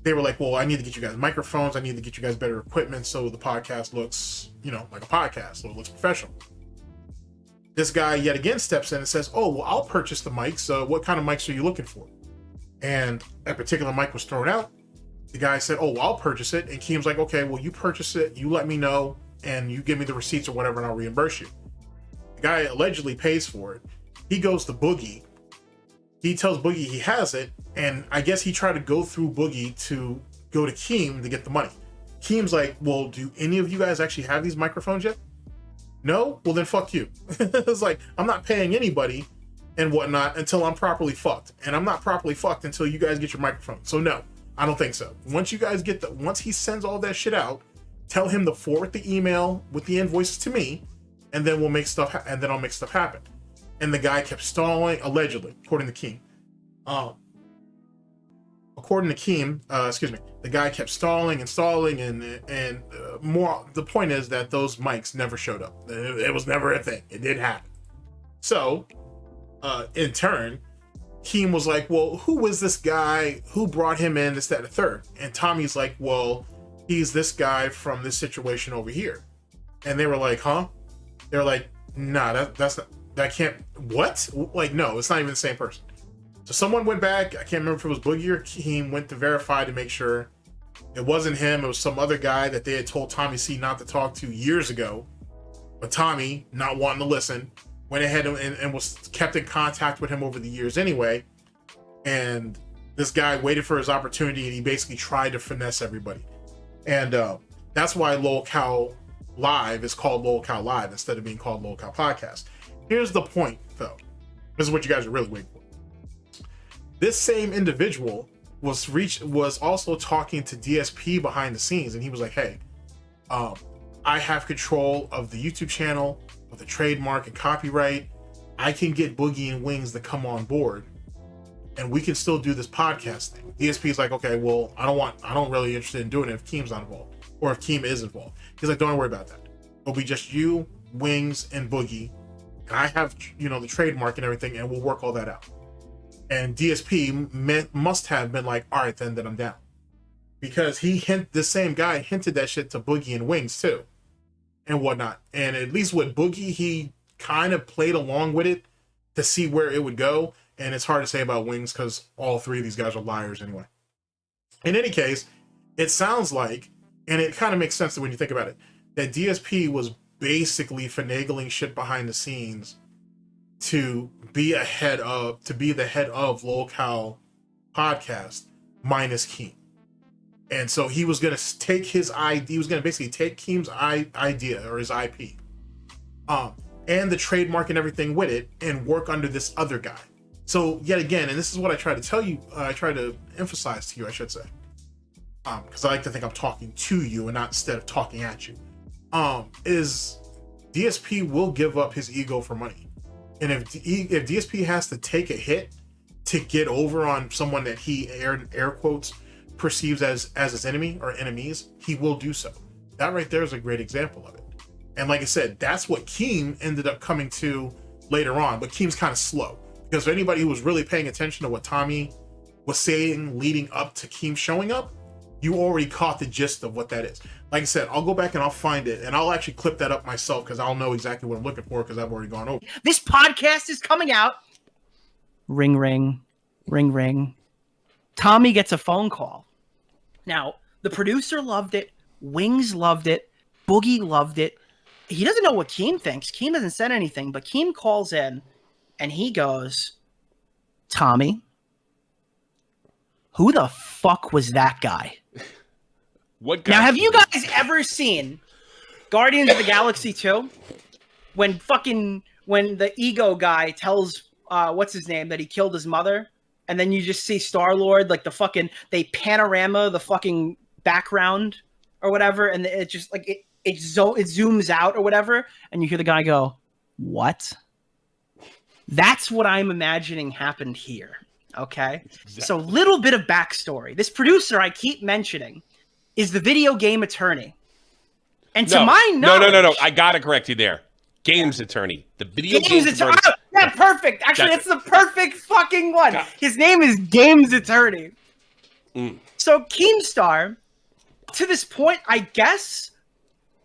they were like, well, I need to get you guys microphones. I need to get you guys better equipment so the podcast looks, like a podcast, so it looks professional. This guy yet again steps in and says, oh, well, I'll purchase the mics. What kind of mics are you looking for? And a particular mic was thrown out. The guy said, oh, well, I'll purchase it. And Keem's like, okay, well, you purchase it. You let me know and you give me the receipts or whatever and I'll reimburse you. The guy allegedly pays for it. He goes to Boogie. He tells Boogie he has it, and I guess he tried to go through Boogie to go to Keem to get the money. Keem's like, well, do any of you guys actually have these microphones yet? No? Well, then fuck you. It's like, I'm not paying anybody and whatnot until I'm properly fucked. And I'm not properly fucked until you guys get your microphone. So no, I don't think so. Once you guys once he sends all that shit out, tell him to forward the email with the invoices to me, and then we'll make stuff, and then I'll make stuff happen. And the guy kept stalling, allegedly, according to Keem. according to Keem, the guy kept stalling and stalling, and more. The point is that those mics never showed up. It was never a thing. It didn't happen. So, in turn, Keem was like, well, who was this guy? Who brought him in? This, that, and the third. And Tommy's like, well, he's this guy from this situation over here. And they were like, huh? They were like, nah, that can't, what? Like, no, it's not even the same person. So someone went back, I can't remember if it was Boogie or Keem, went to verify to make sure it wasn't him. It was some other guy that they had told Tommy C not to talk to years ago. But Tommy, not wanting to listen, went ahead and was kept in contact with him over the years anyway. And this guy waited for his opportunity, and he basically tried to finesse everybody. And that's why LOLCOW Live is called LOLCOW Live instead of being called LOLCOW Podcast. Here's the point, though. This is what you guys are really waiting for. This same individual was also talking to DSP behind the scenes, and he was like, hey, I have control of the YouTube channel, with the trademark and copyright. I can get Boogie and Wings to come on board, and we can still do this podcast thing. DSP is like, okay, well, I don't really interested in doing it if Keem's not involved, or if Keem is involved. He's like, don't worry about that. It'll be just you, Wings, and Boogie, and I have, the trademark and everything, and we'll work all that out. And DSP must have been like, all right, then I'm down, because the same guy hinted that shit to Boogie and Wings too, and whatnot. And at least with Boogie, he kind of played along with it to see where it would go. And it's hard to say about Wings because all three of these guys are liars anyway. In any case, it sounds like, and it kind of makes sense when you think about it, that DSP was basically finagling shit behind the scenes to be the head of LOLCOW Podcast minus Keem. And so he was going to take basically take Keem's idea or his IP, and the trademark and everything with it, and work under this other guy. So yet again, and this is what I try to tell you, I try to emphasize to you, I should say, because I like to think I'm talking to you and not instead of talking at you, is DSP will give up his ego for money. And if DSP has to take a hit to get over on someone that he air quotes perceives as his enemy or enemies, he will do so. That right there is a great example of it. And like I said, that's what Keem ended up coming to later on. But Keem's kind of slow, because for anybody who was really paying attention to what Tommy was saying leading up to Keem showing up, you already caught the gist of what that is. Like I said, I'll go back and I'll find it, and I'll actually clip that up myself because I'll know exactly what I'm looking for because I've already gone over. This podcast is coming out. Ring, ring, ring, ring. Tommy gets a phone call. Now, the producer loved it. Wings loved it. Boogie loved it. He doesn't know what Keem thinks. Keem hasn't said anything, but Keem calls in, and he goes, Tommy, who the fuck was that guy? What guy? Now, have you guys ever seen Guardians of the Galaxy 2? When the ego guy tells, what's his name, that he killed his mother? And then you just see Star-Lord, like they panorama the fucking background or whatever. And it just like, it zooms out or whatever. And you hear the guy go, what? That's what I'm imagining happened here. Okay. Exactly. So little bit of backstory. This producer I keep mentioning is the video game attorney. And to my knowledge... No. I got to correct you there. Games attorney. The video games attorney. Oh, yeah, perfect. Actually, it's the perfect fucking one. God. His name is Games Attorney. So Keemstar, to this point, I guess,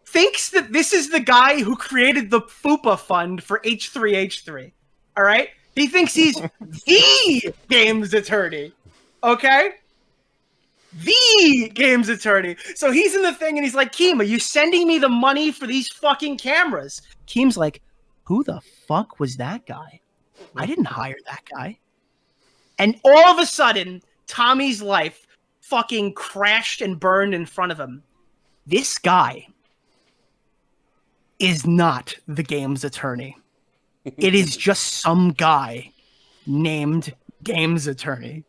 thinks that this is the guy who created the FUPA fund for H3H3. All right? He thinks he's the Games Attorney. Okay? The Games Attorney. So he's in the thing and he's like, Keem, are you sending me the money for these fucking cameras? Keem's like, who the fuck was that guy? I didn't hire that guy. And all of a sudden, Tommy's life fucking crashed and burned in front of him. This guy is not the Games Attorney. It is just some guy named Games Attorney.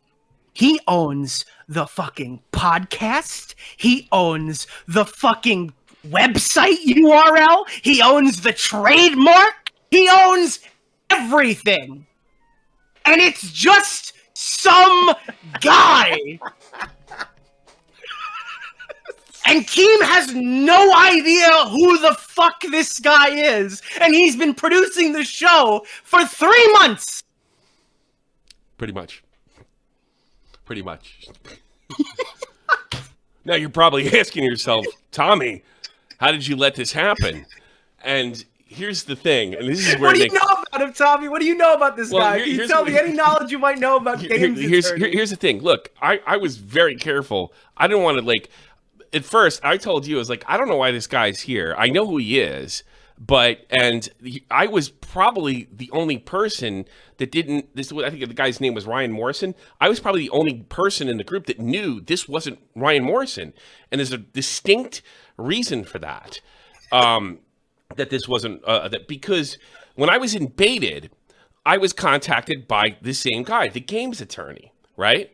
He owns the fucking podcast. He owns the fucking website URL. He owns the trademark. He owns everything. And it's just some guy. And Keem has no idea who the fuck this guy is. And he's been producing the show for 3 months. Pretty much. Pretty much. Now you're probably asking yourself, Tommy, how did you let this happen? And here's the thing, and this is where what do you know about him, Tommy? What do you know about this guy? Can you tell me any knowledge you might know about games? Here's the thing. Look, I was very careful. I didn't want to, like, at first I told you, I was like, I don't know why this guy's here. I know who he is, but I was probably the only person that didn't. I think the guy's name was Ryan Morrison. I was probably the only person in the group that knew this wasn't Ryan Morrison, and there's a distinct reason for that. That this wasn't because when I was invaded, I was contacted by the same guy, the games attorney, right?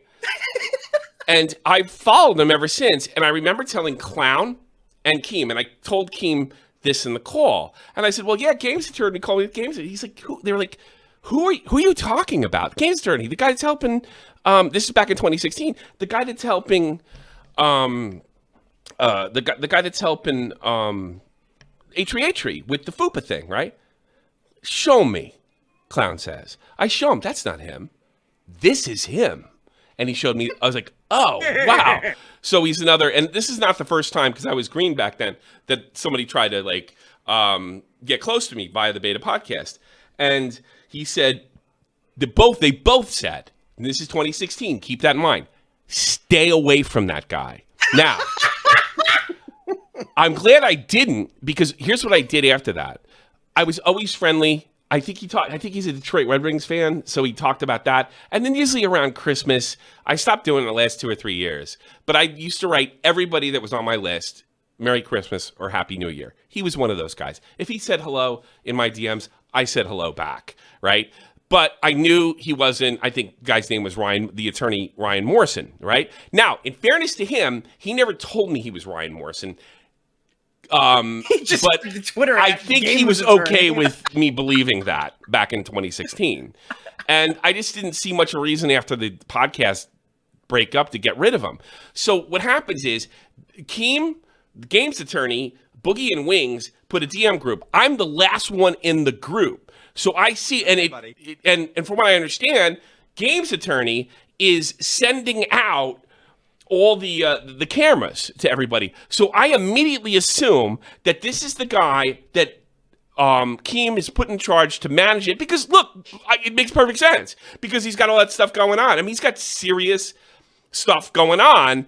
And I've followed him ever since. And I remember telling Clown and Keem, and I told Keem this in the call. And I said, well, yeah, games attorney called me the games attorney. He's like, who? They were like, who are you talking about? Games attorney, the guy that's helping. This is back in 2016. The guy that's helping. The guy that's helping. Atri with the FUPA thing, right? Show me, Clown says. I show him. That's not him. This is him. And he showed me. I was like, oh, wow. So he's another. And this is not the first time, because I was green back then, that somebody tried to, like, get close to me via the beta podcast. And he said, they both said, and this is 2016, keep that in mind, stay away from that guy. Now, I'm glad I didn't, because here's what I did after that. I was always friendly. I think he's a Detroit Red Wings fan, so he talked about that. And then usually around Christmas, I stopped doing it the last 2 or 3 years. But I used to write everybody that was on my list, Merry Christmas or Happy New Year. He was one of those guys. If he said hello in my DMs, I said hello back, right? But I knew he wasn't, I think the guy's name was Ryan, the attorney Ryan Morrison, right? Now, in fairness to him, he never told me he was Ryan Morrison. But Twitter I think he was okay with me believing that back in 2016. And I just didn't see much of a reason after the podcast breakup to get rid of him. So what happens is Keem, the games attorney, Boogie and Wings put a DM group. I'm the last one in the group. So I see, and from what I understand, games attorney is sending out all the cameras to everybody. So I immediately assume that this is the guy that Keem is put in charge to manage it, because look, it makes perfect sense, because he's got all that stuff going on. I mean, he's got serious stuff going on.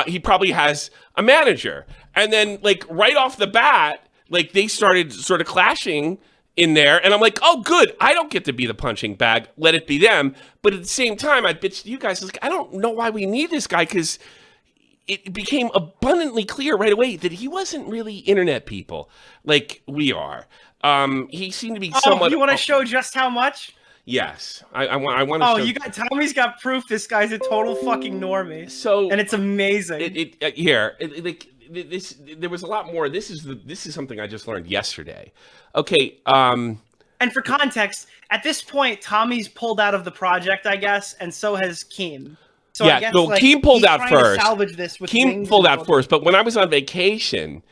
He probably has a manager. And then, like, right off the bat, like, they started sort of clashing in there, and I'm like, oh, good, I don't get to be the punching bag, let it be them. But at the same time, I bitched to you guys, I was like, I don't know why we need this guy, because it became abundantly clear right away that he wasn't really internet people like we are. He seemed to be somewhat. You want to show just how much? Yes, I want to. Oh, you got Tommy's got proof. This guy's a total fucking normie. So, and it's amazing. There was a lot more. This is something I just learned yesterday. Okay. And for context, at this point, Tommy's pulled out of the project, I guess, and so has Keem. So yeah, I guess, Keem pulled out first. Salvage this with Keem pulled out first, but when I was on vacation,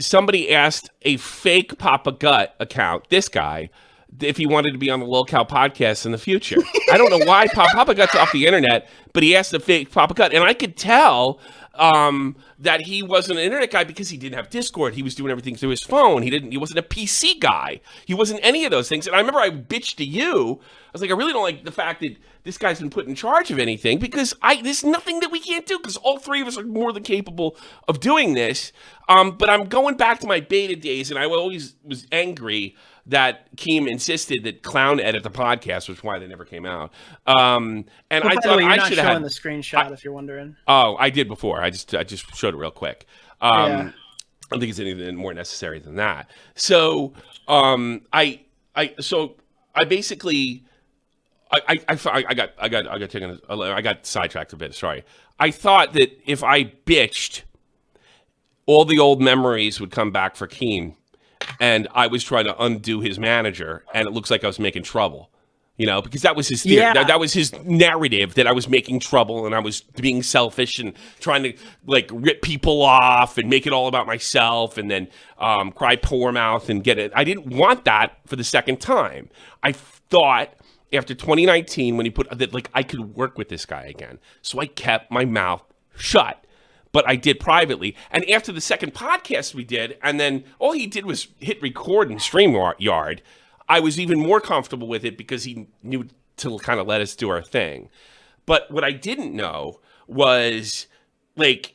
somebody asked a fake Papa Gut account, this guy, if he wanted to be on the LOLCOW podcast in the future. I don't know why Papa Gut's off the internet, but he asked the fake Papa Gut, and I could tell that he wasn't an internet guy because he didn't have Discord. He was doing everything through his phone. He wasn't a PC guy. He wasn't any of those things. And I remember I bitched to you. I was like, I really don't like the fact that this guy's been put in charge of anything, because there's nothing that we can't do, because all three of us are more than capable of doing this. But I'm going back to my beta days, and I always was angry that Keem insisted that Clown edit the podcast, which is why they never came out. And I thought I should have showing the screenshot if you're wondering. Oh, I did before. I just showed it real quick. Yeah. I don't think it's anything more necessary than that. So I basically I got sidetracked a bit. Sorry. I thought that if I bitched, all the old memories would come back for Keem. And I was trying to undo his manager, and it looks like I was making trouble. You know, because that was his theory. Yeah. That was his narrative, that I was making trouble and I was being selfish and trying to like rip people off and make it all about myself and then cry poor mouth and get it. I didn't want that for the second time. I thought after 2019 when he put that, like, I could work with this guy again. So I kept my mouth shut. But I did privately. And after the second podcast we did, and then all he did was hit record in StreamYard, I was even more comfortable with it because he knew to kind of let us do our thing. But what I didn't know was, like,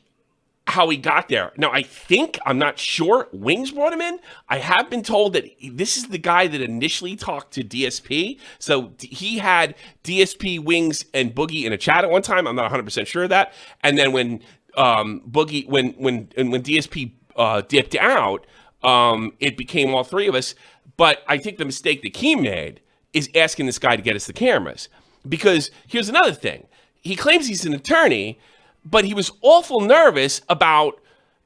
how he got there. Now, I'm not sure, Wings brought him in. I have been told that this is the guy that initially talked to DSP. So he had DSP, Wings, and Boogie in a chat at one time. I'm not 100% sure of that. And then when Boogie, when DSP dipped out, it became all three of us. But I think the mistake that Keem made is asking this guy to get us the cameras. Because here's another thing. He claims he's an attorney, but he was awful nervous about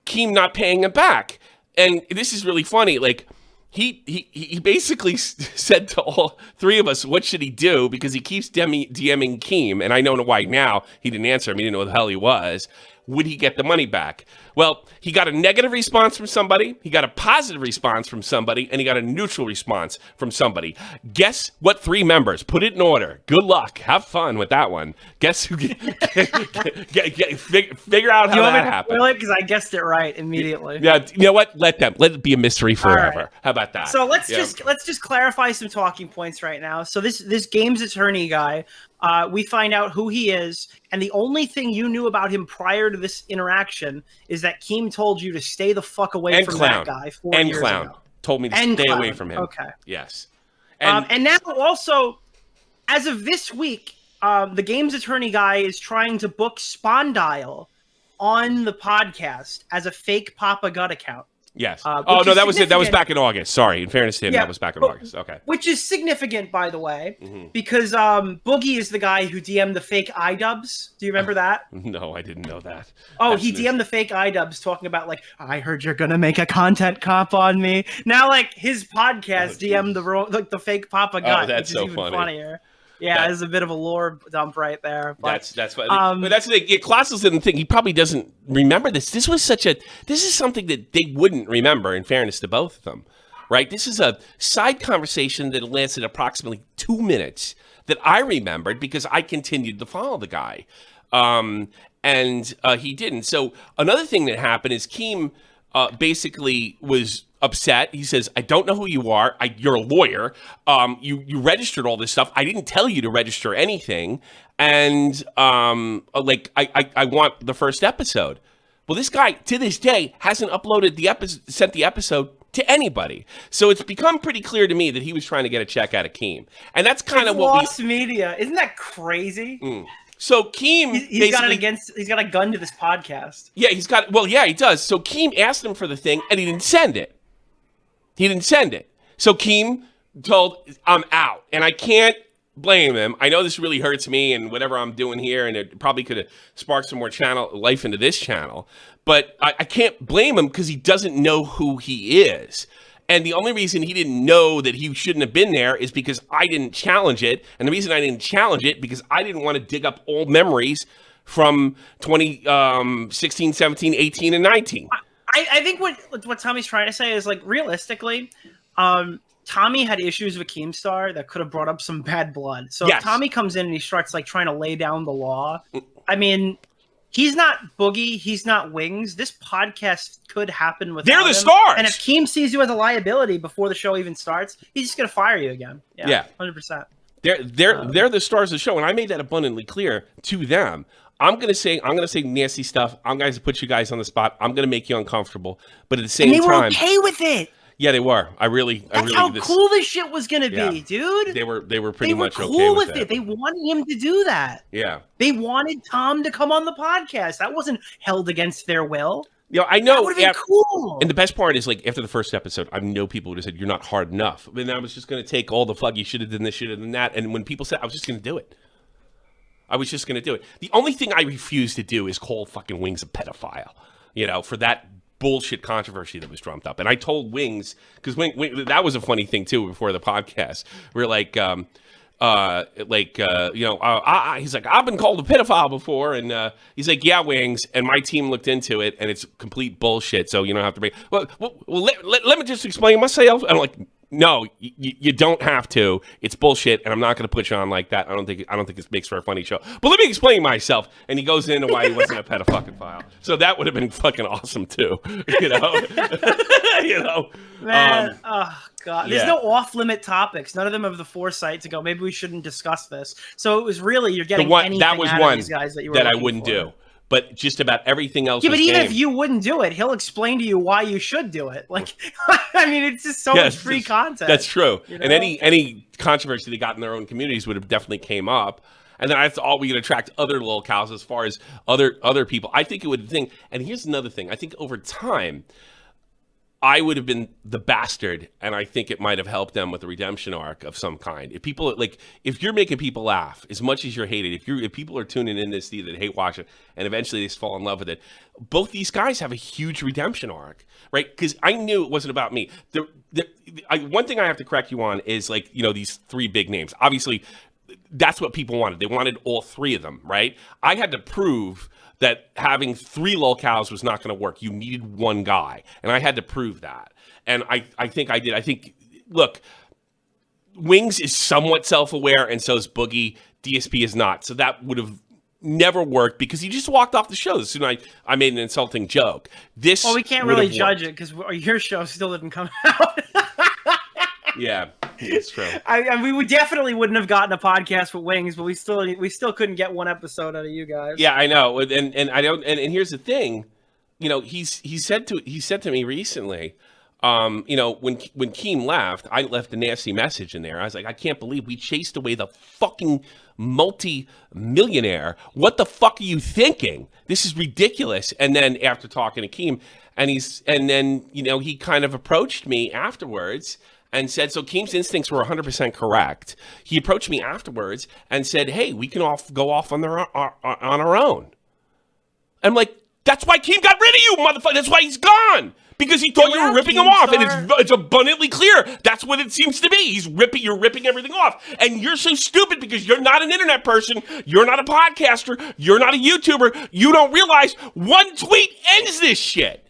Keem not paying him back. And this is really funny. Like, he basically said to all three of us, what should he do? Because he keeps DMing Keem, and I don't know why now he didn't answer him. He didn't know who the hell he was. Would he get the money back? Well, he got a negative response from somebody, he got a positive response from somebody, and he got a neutral response from somebody. Guess what 3 members? Put it in order. Good luck. Have fun with that one. Guess who figure out how that happened. Because I guessed it right immediately. Yeah, you know what? Let it be a mystery forever. Right. How about that? So let's just clarify some talking points right now. So this games attorney guy, we find out who he is, and the only thing you knew about him prior to this interaction is that Keem told you to stay the fuck away from that guy 4 years ago. Told me to stay away from him. Okay. Yes. And now also, as of this week, the games attorney guy is trying to book Spondyle on the podcast as a fake Papa Gut account. Yes. Oh, no, that was it. That was back in August. Sorry. In fairness to him, that was back in August. Okay. Which is significant, by the way, because Boogie is the guy who DM'd the fake iDubbbz. Do you remember that? No, I didn't know that. Oh, he DM'd the fake iDubbbz talking about, like, I heard you're going to make a content comp on me. Now, like, his podcast DM'd the fake Papa Gut, that's which is so even funny. Funnier. Yeah, there's a bit of a lore dump right there. But, that's what. But that's the thing. Yeah, Colossus didn't think, he probably doesn't remember this. This is something that they wouldn't remember. In fairness to both of them, right? This is a side conversation that lasted approximately 2 minutes that I remembered because I continued to follow the guy, and he didn't. So another thing that happened is Keem basically was upset. He says, I don't know who you are. You're a lawyer. You registered all this stuff. I didn't tell you to register anything. And I want the first episode. Well, this guy to this day hasn't uploaded sent the episode to anybody. So it's become pretty clear to me that he was trying to get a check out of Keem. And that's kind of what lost media. Isn't that crazy? So Keem, he's got a gun to this podcast. Yeah, he does. So Keem asked him for the thing and he didn't send it. So Keem told, I'm out. And I can't blame him. I know this really hurts me and whatever I'm doing here, and it probably could have sparked some more life into this channel. But I can't blame him because he doesn't know who he is. And the only reason he didn't know that he shouldn't have been there is because I didn't challenge it. And the reason I didn't challenge it because I didn't want to dig up old memories from 2016, 17, 18, and 19. I think what Tommy's trying to say is, like, realistically, Tommy had issues with Keemstar that could have brought up some bad blood. So if Tommy comes in and he starts, like, trying to lay down the law, I mean, he's not Boogie, he's not Wings. This podcast could happen without him. They're the stars! And if Keem sees you as a liability before the show even starts, he's just going to fire you again. Yeah. 100%. They're the stars of the show, and I made that abundantly clear to them. I'm gonna say nasty stuff. I'm going to put you guys on the spot. I'm gonna make you uncomfortable, but at the same time, they were okay with it. Yeah, they were. That's how cool this shit was gonna be, dude. They were pretty much cool okay with it. They wanted him to do that. Yeah, they wanted Tom to come on the podcast. That wasn't held against their will. Yeah, I know. That would have been cool. And the best part is, like, after the first episode, I know people would have said, "You're not hard enough." But I was just gonna take all the fuck. You should have done this, should have done that. And when people said, I was just gonna do it. The only thing I refuse to do is call fucking Wings a pedophile, for that bullshit controversy that was drummed up. And I told Wings, because that was a funny thing too before the podcast. We're like, he's like, I've been called a pedophile before, and he's like, yeah, Wings, and my team looked into it, and it's complete bullshit. So you don't have to be. Well, let me just explain myself. And I'm like, no, you don't have to. It's bullshit, and I'm not going to put you on like that. I don't think this makes for a funny show. But let me explain myself. And he goes into why he wasn't a pedophile. So that would have been fucking awesome too. You know, Man, oh god, there's no off-limit topics. None of them have the foresight to go, maybe we shouldn't discuss this. So it was really you're getting anything that was out one of these guys that you were that I looking wouldn't for. do. But just about everything else. Yeah, but was even game. if you wouldn't do it, he'll explain to you why you should do it. Like, I mean, it's just so much free content. That's true. You know? And any controversy they got in their own communities would have definitely came up. And then I thought we could attract other LOLCOWs as far as other people. I think it would think. And here's another thing. I think over time, I would have been the bastard, and I think it might have helped them with a redemption arc of some kind. If people if you're making people laugh as much as you're hated, if people are tuning in this that hate watching, and eventually they just fall in love with it, both these guys have a huge redemption arc, right? Because I knew it wasn't about me. One thing I have to correct you on is these three big names. Obviously, that's what people wanted. They wanted all three of them, right? I had to prove that having three LOLCOWs was not going to work. You needed one guy. And I had to prove that. And I think I did. I think, look, Wings is somewhat self-aware, and so is Boogie. DSP is not. So that would have never worked because he just walked off the show as soon as I made an insulting joke. Well, we can't really judge it because your show still didn't come out. Yeah, it's true. We definitely wouldn't have gotten a podcast with Wings, but we still couldn't get one episode out of you guys. Yeah, I know, and I don't. And here's the thing, he said to me recently, when Keem left, I left a nasty message in there. I was like, I can't believe we chased away the fucking multi-millionaire. What the fuck are you thinking? This is ridiculous. And then after talking to Keem, he kind of approached me afterwards and said, so Keem's instincts were 100% correct. He approached me afterwards and said, hey, we can go off on our own. I'm like, that's why Keem got rid of you, motherfucker. That's why he's gone. Because he thought you were ripping him off. And it's abundantly clear. That's what it seems to be. You're ripping everything off. And you're so stupid because you're not an internet person. You're not a podcaster. You're not a YouTuber. You don't realize one tweet ends this shit.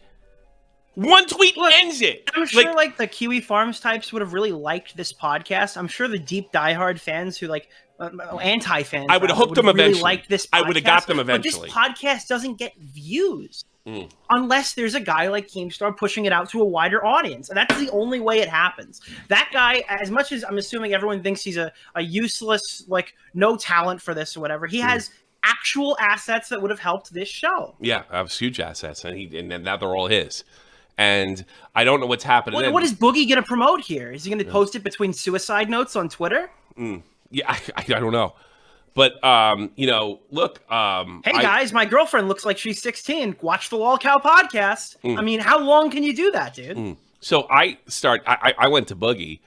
One tweet ends it. I'm sure the Kiwi Farms types would have really liked this podcast. I'm sure the deep diehard fans who anti-fans. I would have hooked them eventually. Really liked this podcast, I would have got them eventually. But this podcast doesn't get views unless there's a guy like Keemstar pushing it out to a wider audience. And that's the only way it happens. That guy, as much as I'm assuming everyone thinks he's a useless, no talent for this or whatever, he has actual assets that would have helped this show. Yeah, I have huge assets, and now they're all his. And I don't know what's happening. What is Boogie going to promote here? Is he going to post it between suicide notes on Twitter? Yeah, I don't know. But, look. Hey, guys, my girlfriend looks like she's 16. Watch the LOLCOW podcast. I mean, how long can you do that, dude? So I went to Boogie.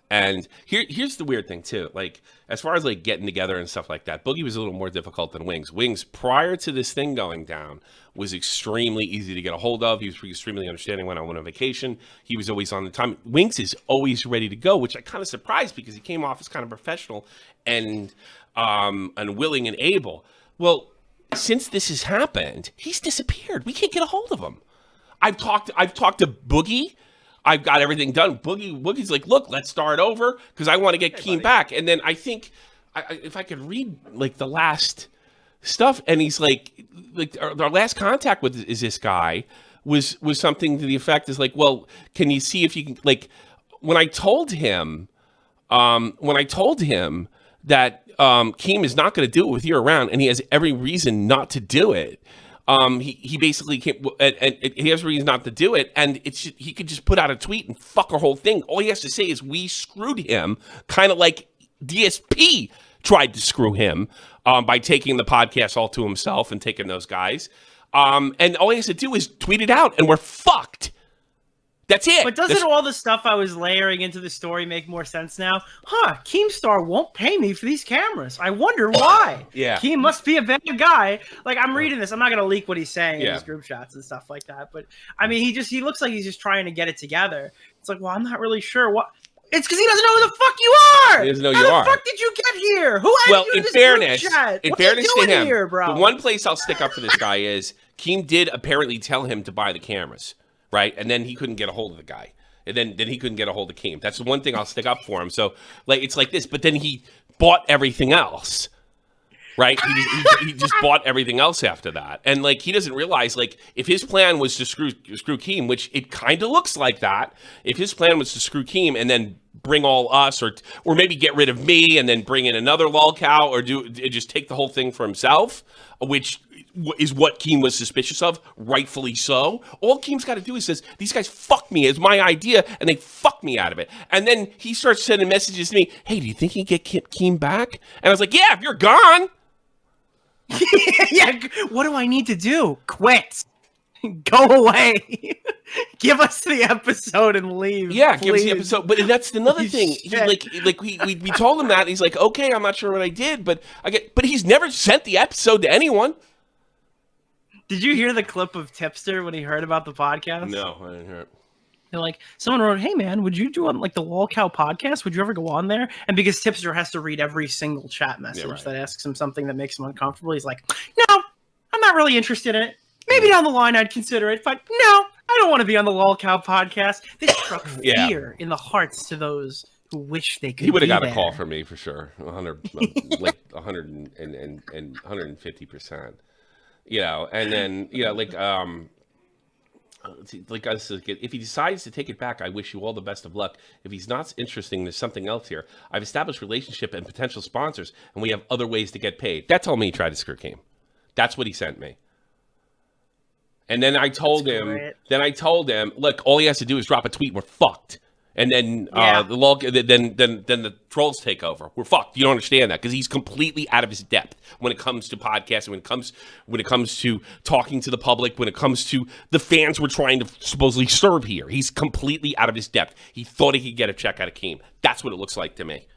And here's the weird thing, too. As far as, getting together and stuff like that, Boogie was a little more difficult than Wings. Wings, prior to this thing going down, was extremely easy to get a hold of. He was extremely understanding when I went on vacation. He was always on the time. Wings is always ready to go, which I kind of surprised because he came off as kind of professional and willing and able. Well, since this has happened, he's disappeared. We can't get a hold of him. I've talked to Boogie. I've got everything done. Boogie's like, look, let's start over because I want to get Keem back. And then I think if I could read the last stuff, and he's like our last contact with this guy was something to the effect is well, can you see if you can when I told him that Keem is not going to do it with you around, and he has every reason not to do it. He basically can't, and he has reasons not to do it, and he could just put out a tweet and fuck our whole thing. All he has to say is we screwed him, kind of like DSP tried to screw him by taking the podcast all to himself and taking those guys. And all he has to do is tweet it out, and we're fucked. That's it. But doesn't all the stuff I was layering into the story make more sense now? Keemstar won't pay me for these cameras. I wonder why. Yeah. Keem must be a bad guy. I'm reading this. I'm not going to leak what he's saying in his group chats and stuff like that. But, I mean, he looks like he's just trying to get it together. It's well, I'm not really sure what. It's because he doesn't know who the fuck you are. He doesn't know How you are. the fuck did you get here? Who added Well, you to in this fairness, group chat? in What fairness are you to doing him, here, bro? the one place I'll stick up for this guy is Keem did apparently tell him to buy the cameras, right? And then he couldn't get a hold of the guy. And then he couldn't get a hold of Keem. That's the one thing I'll stick up for him. So, like, it's like this. But then he bought everything else, right? He just bought everything else after that. And, like, he doesn't realize, like, if his plan was to screw Keem, which it kind of looks like that, if his plan was to screw Keem and then bring all us or maybe get rid of me and then bring in another LOLCOW or just take the whole thing for himself, which is what Keem was suspicious of, rightfully so. All Keem's got to do is says, these guys fucked me. It's my idea, and they fucked me out of it. And then he starts sending messages to me, hey, do you think he can get Keem back? And I was like, yeah, if you're gone. Yeah, what do I need to do? Quit. Go away. Give us the episode and leave. Yeah, please. give us the episode. But that's another thing. We told him that. And he's like, okay, I'm not sure what I did, but he's never sent the episode to anyone. Did you hear the clip of Tipster when he heard about the podcast? No, I didn't hear it. They're like, someone wrote, hey man, would you do on like the LOLCOW podcast? Would you ever go on there? And because Tipster has to read every single chat message that asks him something that makes him uncomfortable, he's like, no, I'm not really interested in it. Maybe down the line I'd consider it, but no, I don't want to be on the LOLCOW podcast. This struck fear in the hearts to those who wish they could. He would have got there. a call from me for sure, 100, like 150%. You know, and then like us, if he decides to take it back, I wish you all the best of luck. If he's not interesting, there's something else here. I've established relationship and potential sponsors, and we have other ways to get paid. That's all me tried to screw Keem. That's what he sent me. And then I told him, look, all he has to do is drop a tweet. We're fucked. And then the trolls take over. We're fucked. You don't understand that because he's completely out of his depth when it comes to podcasting, when it comes to talking to the public, when it comes to the fans we're trying to supposedly serve here. He's completely out of his depth. He thought he could get a check out of Keem. That's what it looks like to me,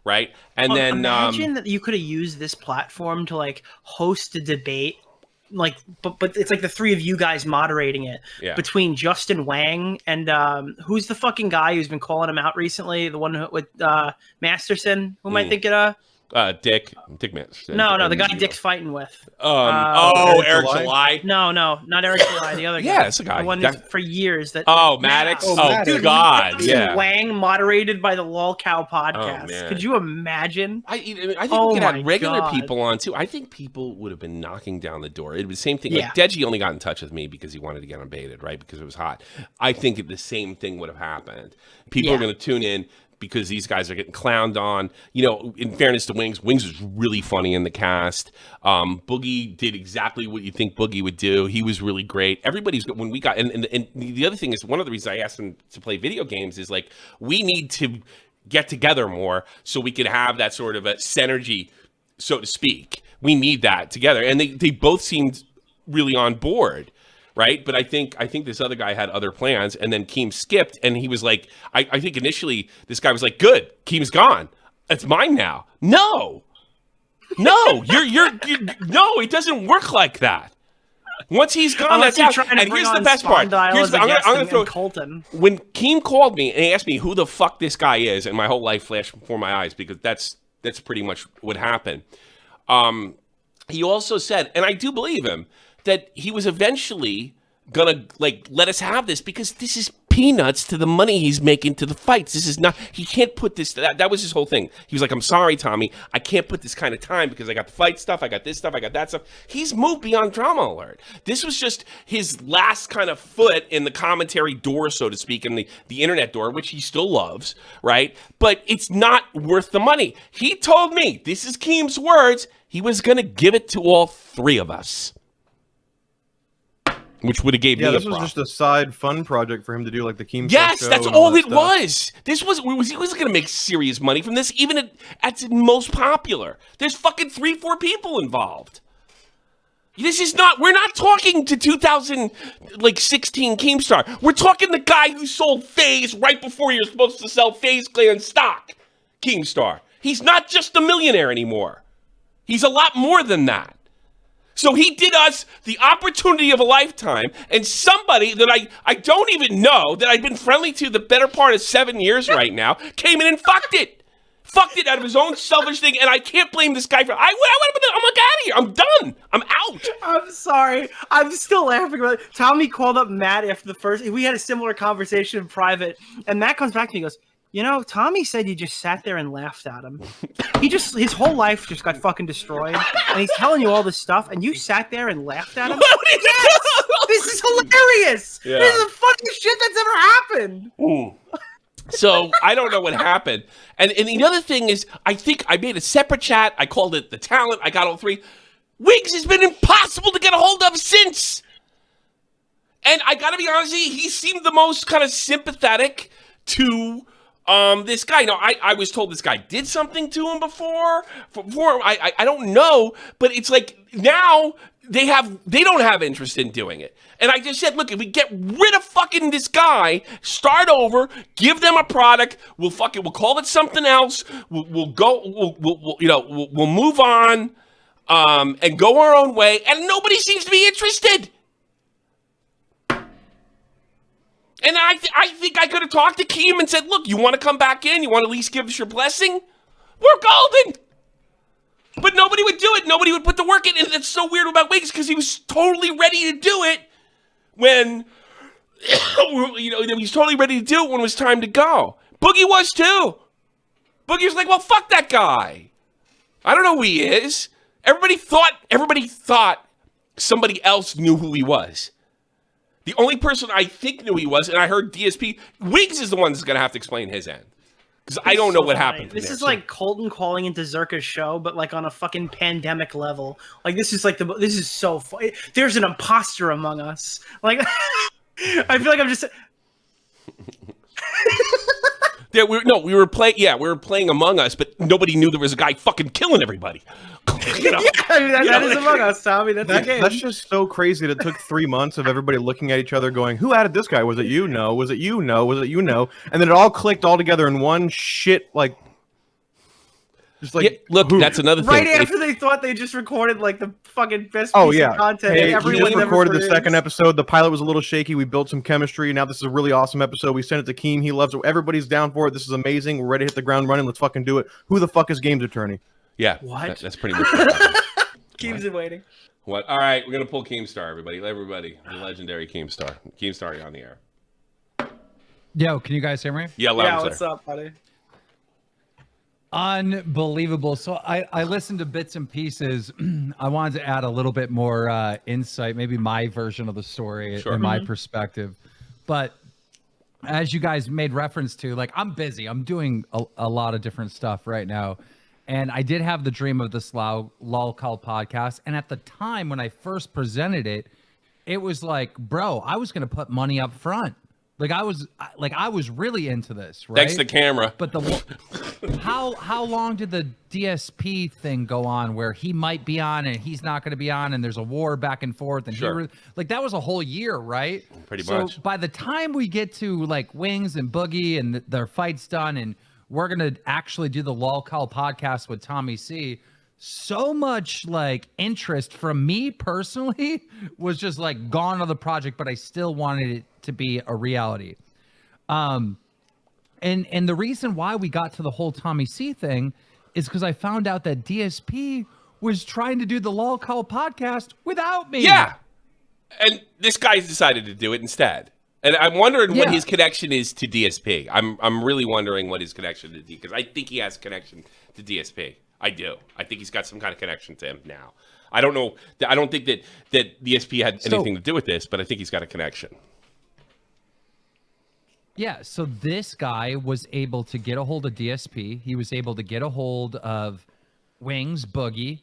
right? And then imagine that you could have used this platform to like host a debate. Like, but it's like the three of you guys moderating it between Justin Wang and who's the fucking guy who's been calling him out recently? The one with Masterson. Who am I thinking of? Dick Masterson. No, the guy Dick's fighting with. Eric July. No, not Eric July. The other guy. Yeah, it's a guy. The one for years that. Maddox. Dude, God, Wang moderated by the LOLCOW podcast. Oh, man. Could you imagine? I think we could have regular people on too. I think people would have been knocking down the door. It was the same thing. Like Deji only got in touch with me because he wanted to get unbaited, right? Because it was hot. I think the same thing would have happened. People are going to tune in because these guys are getting clowned on. You know, in fairness to Wings was really funny in the cast. Boogie did exactly what you think Boogie would do. He was really great. Everybody's when we got and the other thing is one of the reasons I asked them to play video games is like we need to get together more so we can have that sort of a synergy, so to speak. We need that together, and they both seemed really on board. Right. But I think this other guy had other plans, and then Keem skipped, and he was like, I think initially this guy was like, good, Keem's gone. It's mine now. No, no, it doesn't work like that. Once he's gone, that's out. And here's the best part. I'm going to throw Colton. When Keem called me and he asked me who the fuck this guy is, and my whole life flashed before my eyes because that's pretty much what happened. He also said, and I do believe him, that he was eventually gonna like let us have this because this is peanuts to the money he's making to the fights. This is not, he can't put this, that was his whole thing. He was like, I'm sorry, Tommy, I can't put this kind of time because I got the fight stuff, I got this stuff, I got that stuff. He's moved beyond Drama Alert. This was just his last kind of foot in the commentary door, so to speak, in the internet door, which he still loves, right? But it's not worth the money. He told me, this is Keem's words, he was gonna give it to all three of us. Which would have gave me a this was just a side fun project for him to do, like the Keem. Yes, that's all it was. He wasn't going to make serious money from this, even at its most popular. There's fucking 3-4 people involved. This is not, we're not talking to 2016 Keemstar. We're talking the guy who sold FaZe right before you're supposed to sell FaZe Clan stock. Keemstar. He's not just a millionaire anymore. He's a lot more than that. So he did us the opportunity of a lifetime, and somebody that I don't even know, that I've been friendly to the better part of 7 years right now, came in and fucked it. fucked it out of his own selfish thing, and I can't blame this guy for. I'm like out of here. I'm done. I'm out. I'm sorry. I'm still laughing about it. Tommy called up Matt after the first. We had a similar conversation in private, and Matt comes back to me and goes, "You know, Tommy said you just sat there and laughed at him. His whole life just got fucking destroyed, and he's telling you all this stuff, and you sat there and laughed at him. Yes, this is hilarious. Yeah. This is the funniest shit that's ever happened." Ooh. So I don't know what happened. And the other thing is, I think I made a separate chat. I called it the talent. I got all three. Wiggs has been impossible to get a hold of since. And I got to be honest, he seemed the most kind of sympathetic to this guy. Now, I was told this guy did something to him before. I don't know, but it's like now they don't have interest in doing it. And I just said, look, if we get rid of fucking this guy, start over, give them a product, we'll call it something else. We'll move on, and go our own way. And nobody seems to be interested. And I think I could have talked to Keem and said, look, you want to come back in? You want to at least give us your blessing? We're golden. But nobody would do it. Nobody would put the work in. And it's so weird about Wiggs because he was totally ready to do it when, he was totally ready to do it when it was time to go. Boogie was too. Boogie was like, well, fuck that guy. I don't know who he is. Everybody thought somebody else knew who he was. The only person I think knew he was, and I heard DSP, Wiggs is the one that's going to have to explain his end. Because I don't know what happened. This is like Colton calling into Zerka's show, but like on a fucking pandemic level. Like this is so funny. There's an imposter among us. Like I feel like I'm just. Yeah, we were playing Among Us, but nobody knew there was a guy fucking killing everybody. Yeah, that is Among Us, Tommy. That's the game. That's just so crazy that it took 3 months of everybody looking at each other going, who added this guy? Was it you? No. Was it you? No. Was it you? No. And then it all clicked all together in one shit, like... Just like, yeah, look, that's another thing. Right after they thought they just recorded like the fucking best piece of content. Hey, we just recorded the second episode. The pilot was a little shaky. We built some chemistry. Now this is a really awesome episode. We sent it to Keem. He loves it. Everybody's down for it. This is amazing. We're ready to hit the ground running. Let's fucking do it. Who the fuck is Games Attorney? Yeah. What? That's pretty much what Keem's in waiting. What? All right, we're going to pull Keemstar, everybody. The legendary Keemstar. Keemstar, you're on the air. Yo, can you guys hear me? Yeah, loud and clear. What's up, buddy? Unbelievable. So I listened to bits and pieces. I wanted to add a little bit more insight, maybe my version of the story and my perspective. But as you guys made reference to, like, I'm busy. I'm doing a lot of different stuff right now. And I did have the dream of this LOLCOW podcast. And at the time when I first presented it, it was like, bro, I was going to put money up front. Like I was really into this, right? Thanks to the camera. But how long did the DSP thing go on where he might be on and he's not going to be on and there's a war back and forth and that was a whole year, right? Pretty much. So by the time we get to like Wings and Boogie and their fight's done and we're going to actually do the LOLCOW podcast with Tommy C, so much like interest from me personally was just like gone on the project, but I still wanted it to be a reality. And the reason why we got to the whole Tommy C thing is because I found out that DSP was trying to do the LOLCOW podcast without me. Yeah. And this guy's decided to do it instead. And I'm wondering what his connection is to DSP. I'm really wondering what his connection to because I think he has a connection to DSP. I do. I think he's got some kind of connection to him now. I don't know. I don't think that DSP had anything to do with this, but I think he's got a connection. Yeah, so this guy was able to get a hold of DSP. He was able to get a hold of Wings, Boogie,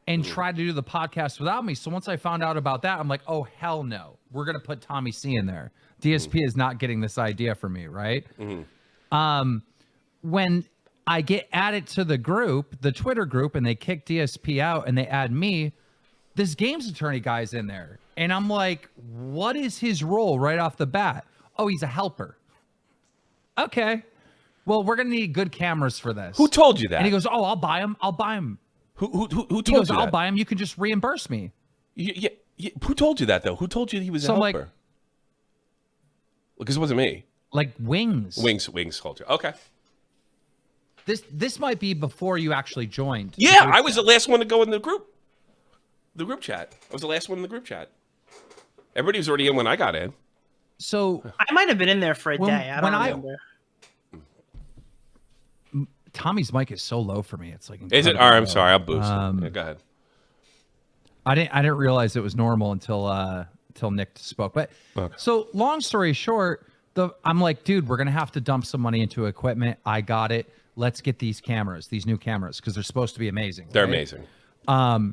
and try to do the podcast without me. So once I found out about that, I'm like, oh, hell no. We're going to put Tommy C in there. DSP is not getting this idea from me, right? When I get added to the group, the Twitter group, and they kick DSP out and they add me, this Games Attorney guy's in there. And I'm like, what is his role right off the bat? Oh, he's a helper. Okay. Well, we're going to need good cameras for this. Who told you that? And he goes, oh, I'll buy them. I'll buy them. Who told you that? I'll buy them. You can just reimburse me. Yeah. Who told you that, though? Who told you he was a helper? Because it wasn't me. Like Wings. Wings told you. Okay. this might be before you actually joined. Yeah, I was the last one to go in the group chat. I was the last one in the group chat. Everybody was already in when I got in. So I might have been in there for a day. I don't remember. Tommy's mic is so low for me. It's like is it? All right, I'm sorry. I'll boost. Yeah, go ahead. I didn't realize it was normal until Nick spoke. But so long story short, I'm like, dude, we're gonna have to dump some money into equipment. I got it. Let's get these cameras, these new cameras, because they're supposed to be amazing. They're right? amazing.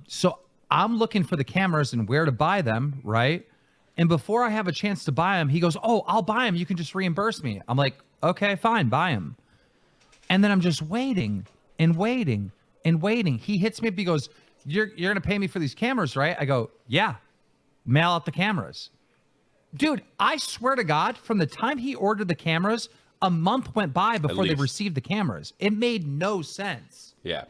So I'm looking for the cameras and where to buy them, right? And before I have a chance to buy them, he goes, "Oh, I'll buy them. You can just reimburse me." I'm like, "Okay, fine, buy them." And then I'm just waiting and waiting and waiting. He hits me up. He goes, "You're gonna pay me for these cameras, right?" I go, "Yeah." Mail out the cameras. Dude, I swear to God, from the time he ordered the cameras, a month went by before they received the cameras. It made no sense. Yeah.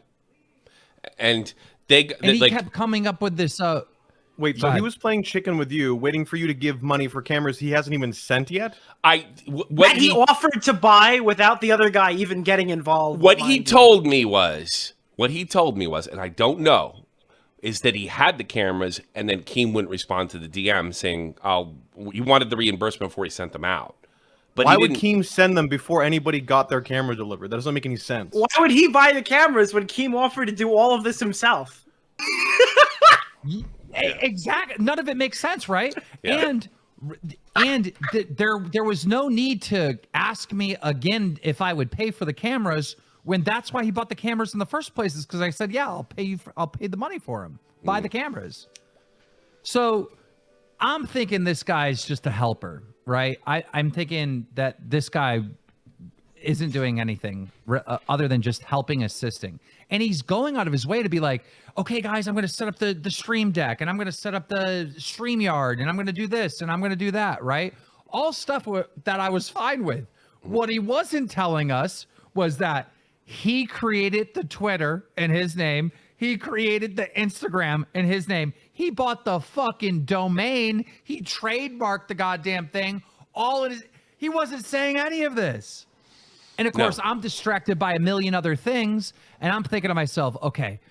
And he kept coming up with this. Wait, so he was playing chicken with you, waiting for you to give money for cameras he hasn't even sent yet? What he offered to buy without the other guy even getting involved. What he told me was, and I don't know, is that he had the cameras and then Keem wouldn't respond to the DM saying, he wanted the reimbursement before he sent them out. But why would Keem send them before anybody got their camera delivered? That doesn't make any sense. Why would he buy the cameras when Keem offered to do all of this himself? Exactly. None of it makes sense, right? Yeah. And there was no need to ask me again if I would pay for the cameras when that's why he bought the cameras in the first place, is because I said, yeah, I'll pay the money for them. Buy the cameras. So I'm thinking this guy's just a helper, right? I'm thinking that this guy isn't doing anything other than just helping, assisting. And he's going out of his way to be like, okay, guys, I'm going to set up the stream deck, and I'm going to set up the StreamYard, and I'm going to do this, and I'm going to do that, right? All stuff that I was fine with. What he wasn't telling us was that he created the Twitter in his name. He created the Instagram in his name. He bought the fucking domain. He trademarked the goddamn thing. He wasn't saying any of this. And of course, I'm distracted by a million other things. And I'm thinking to myself, okay,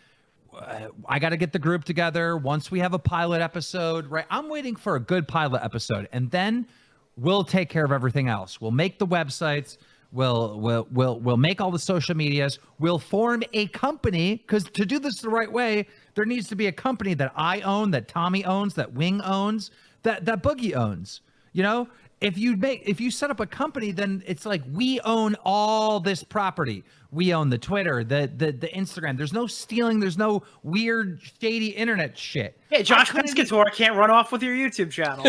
I got to get the group together. Once we have a pilot episode, right? I'm waiting for a good pilot episode. And then we'll take care of everything else. We'll make the websites. We'll make all the social medias. We'll form a company, because to do this the right way, there needs to be a company that I own, that Tommy owns, that Wing owns, that Boogie owns. You know, if you set up a company, then it's like we own all this property. We own the Twitter, the Instagram. There's no stealing. There's no weird, shady internet shit. Yeah, Josh Pescator can't run off with your YouTube channel.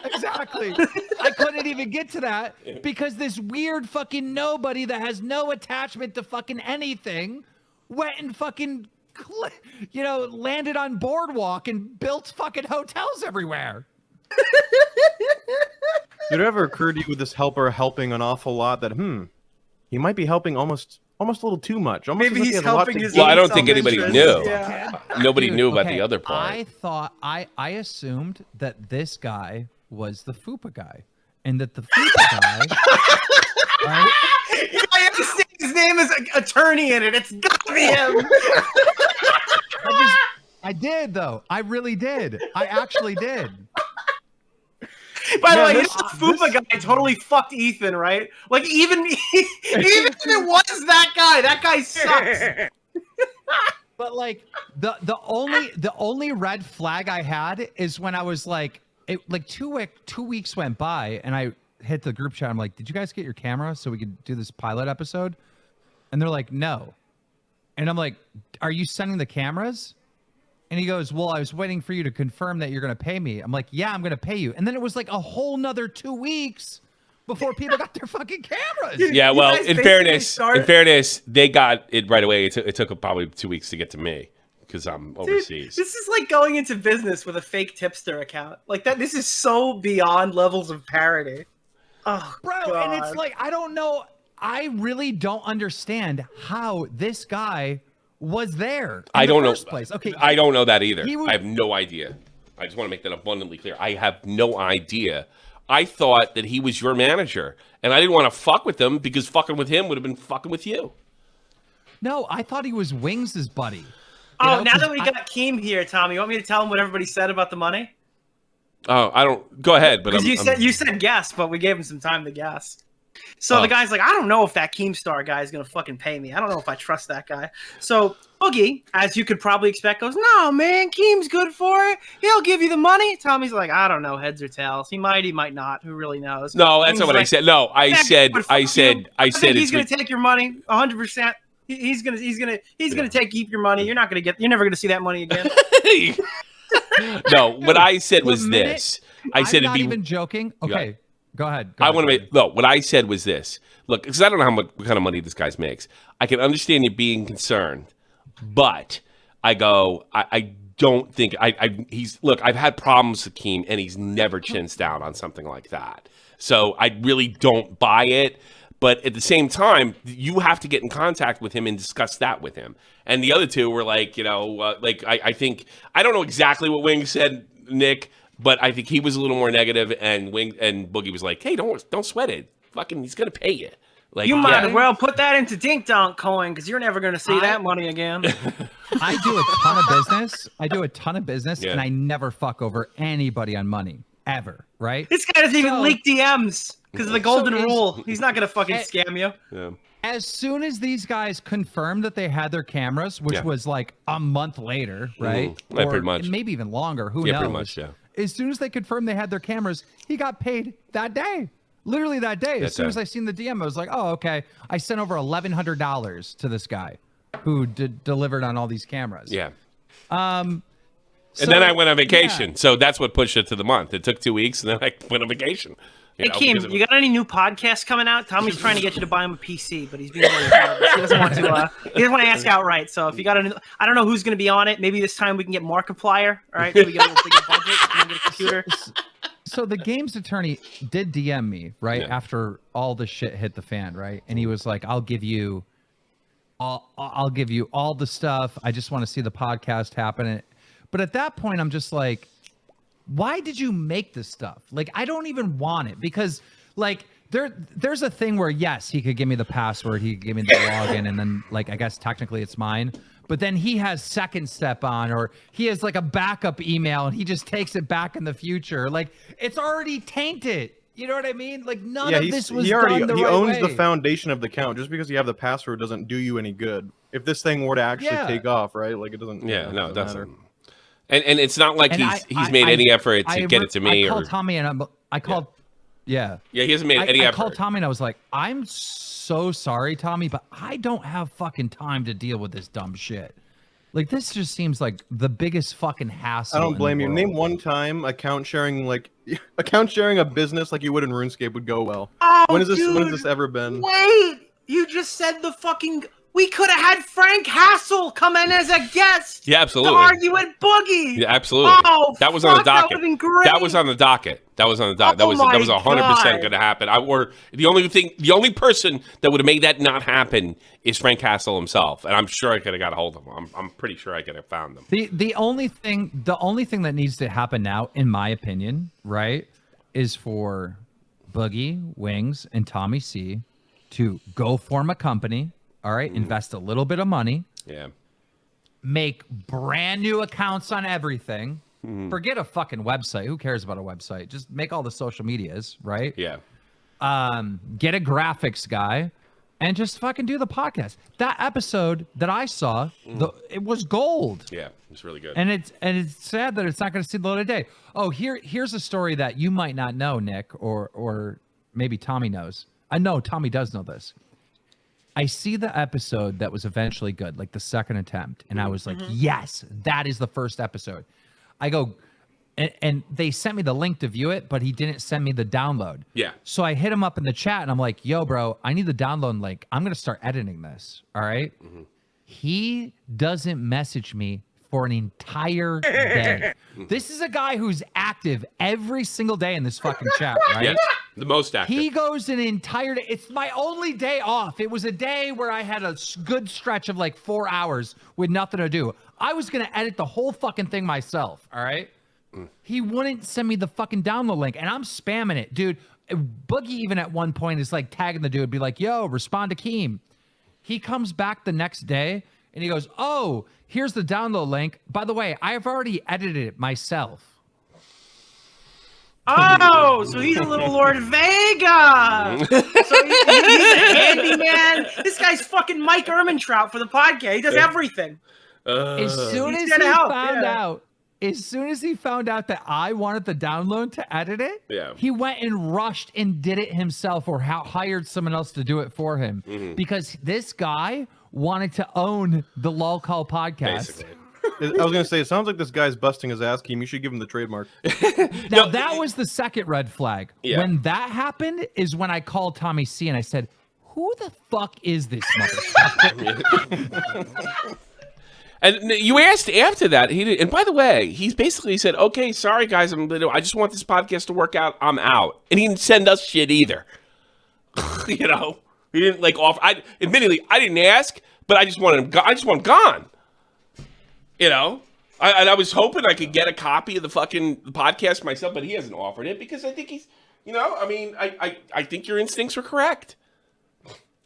Exactly. I couldn't even get to that because this weird fucking nobody that has no attachment to fucking anything went and fucking, landed on Boardwalk and built fucking hotels everywhere. Did it ever occur to you with this helper helping an awful lot that, he might be helping almost a little too much? Almost Maybe he's helping his Well, I don't think anybody knew. Yeah. Nobody knew about the other part. I thought, I assumed that this guy was the Fupa guy, and that the Fupa guy... right? I understand his name is attorney in it. It's gotta be him. I did, though. I really did. I actually did. By the way, the Fupa guy totally fucked Ethan, right? Like, even if it was that guy sucks. But like the only red flag I had is when I was like, 2 weeks went by and I hit the group chat. I'm like, did you guys get your camera so we could do this pilot episode? And they're like, no. And I'm like, are you sending the cameras? And he goes, well, I was waiting for you to confirm that you're going to pay me. I'm like, yeah, I'm going to pay you. And then it was like a whole nother 2 weeks before people got their fucking cameras. Yeah, well, in fairness, they got it right away. It took probably 2 weeks to get to me because I'm overseas. Dude, this is like going into business with a fake tipster account. Like that. This is so beyond levels of parody. Oh, bro, God. And it's like, I don't know. I really don't understand how this guy was there in the first place. Okay, I don't know that either. I have no idea. I just want to make that abundantly clear. I have no idea I thought that he was your manager, and I didn't want to fuck with him because fucking with him would have been fucking with you. No, I thought he was Wings' buddy. Oh, now that we got Keem here, Tommy, you want me to tell him what everybody said about the money? Oh, I don't. Go ahead, but you said guess, but we gave him some time to guess. So the guy's like, I don't know if that Keemstar guy is gonna fucking pay me. I don't know if I trust that guy. So Boogie, as you could probably expect, goes, no man, Keem's good for it. He'll give you the money. Tommy's like, I don't know, heads or tails. He might not. Who really knows? No, that's not what I said. No, I said he's gonna take your money 100%. He's gonna keep your money. You're never gonna see that money again. No, what I said was this. I said I'm not even joking. Okay, go ahead. What I said was this. Look, because I don't know what kind of money this guy makes. I can understand you being concerned, but I don't think I've had problems with Keem, and he's never chins down on something like that. So I really don't buy it. But at the same time, you have to get in contact with him and discuss that with him. And the other two were like, I think, I don't know exactly what Wing said, Nick, but I think he was a little more negative, and Boogie was like, hey, don't sweat it. Fucking, he's going to pay you. Like, you might as well put that into Dink Donk coin because you're never going to see that money again. I do a ton of business. And I never fuck over anybody on money, ever, right? This guy doesn't even leak DMs. Because of the golden rule. He's not going to fucking scam you. Yeah. As soon as these guys confirmed that they had their cameras, which was like a month later, right? Mm-hmm. Or pretty much. Maybe even longer. Who knows? Pretty much, yeah. As soon as they confirmed they had their cameras, he got paid that day. Literally that day. As soon as I seen the DM, I was like, oh, okay. I sent over $1,100 to this guy who delivered on all these cameras. Yeah. And then I went on vacation. Yeah. So that's what pushed it to the month. It took 2 weeks, and then I went on vacation. Hey, Keem, you got any new podcasts coming out? Tommy's trying to get you to buy him a PC, but he's being really nervous. He doesn't want to. He doesn't want to ask outright. So if you got I don't know who's going to be on it. Maybe this time we can get Markiplier. All right, so we get a little bigger budget and get a computer. So the games attorney did DM me after all the shit hit the fan, right? And he was like, "I'll give you all the stuff. I just want to see the podcast happen." But at that point, I'm just like, why did you make this stuff? Like, I don't even want it because, like, there's a thing where, yes, he could give me the password, he could give me the login, and then, like, I guess technically it's mine. But then he has second step on, or he has, like, a backup email, and he just takes it back in the future. Like, it's already tainted. You know what I mean? Like, none of this was done the right way. He owns the foundation of the account. Just because you have the password doesn't do you any good. If this thing were to actually take off, right? Like, it doesn't. Yeah, no, it doesn't. And it's not like he's made any effort to get it to me. I called Tommy and I called, yeah, he hasn't made any effort. I called Tommy and I was like, I'm so sorry, Tommy, but I don't have fucking time to deal with this dumb shit. Like, this just seems like the biggest fucking hassle. I don't blame you. Name one time account sharing a business like you would in RuneScape would go well. Oh, when has this ever been? Wait, you just said the fucking. We could have had Frank Hassel come in as a guest. Yeah, absolutely. To argue with Boogie. Yeah, absolutely. Oh, that was on the docket. That would have been great. That was on the docket. That was 100% going to happen. The only person that would have made that not happen is Frank Hassel himself, and I'm sure I could have got a hold of him. I'm pretty sure I could have found them. The only thing that needs to happen now, in my opinion, right, is for Boogie, Wings, and Tommy C to go form a company. All right, invest a little bit of money. Yeah. Make brand new accounts on everything. Forget a fucking website. Who cares about a website? Just make all the social medias, right? Yeah. Get a graphics guy and just fucking do the podcast. That episode that I saw, it was gold. Yeah, it's really good. And it's sad that it's not going to see the light of day. Oh, here's a story that you might not know, Nick, or maybe Tommy knows. I know Tommy does know this. I see the episode that was eventually good, like the second attempt, and I was like, yes, that is the first episode. I go, and they sent me the link to view it, but he didn't send me the download. Yeah. So I hit him up in the chat, and I'm like, yo, bro, I need the download link. I'm going to start editing this, all right? He doesn't message me for an entire day. This is a guy who's active every single day in this fucking chat, right? Yes, the most active. He goes an entire day. It's my only day off. It was a day where I had a good stretch of like 4 hours with nothing to do. I was going to edit the whole fucking thing myself, all right? He wouldn't send me the fucking download link, and I'm spamming it, dude. Boogie even at one point is like tagging the dude, be like, "Yo, respond to Keem." He comes back the next day and he goes, "Oh, here's the download link. By the way, I've already edited it myself." Oh, so he's a little Lord Vega. So he's a handyman. This guy's fucking Mike Ehrmantraut for the podcast. He does everything. As soon as he found out that I wanted the download to edit it, he went and rushed and did it himself, or hired someone else to do it for him, because this guy wanted to own the LOLCOW podcast. Basically. I was gonna say, it sounds like this guy's busting his ass, Keem. You should give him the trademark. Now that was the second red flag. When that happened is when I called Tommy C and I said, "Who the fuck is this motherfucker?" And you asked after that. He did, and by the way, he's basically said, "Okay, sorry guys, I just want this podcast to work out. I'm out." And he didn't send us shit either. You know, he didn't like offer. Admittedly, I didn't ask, but I just wanted him. I just want him gone. You know, I was hoping I could get a copy of the fucking podcast myself, but he hasn't offered it because I think he's, you know, I mean, I think your instincts were correct.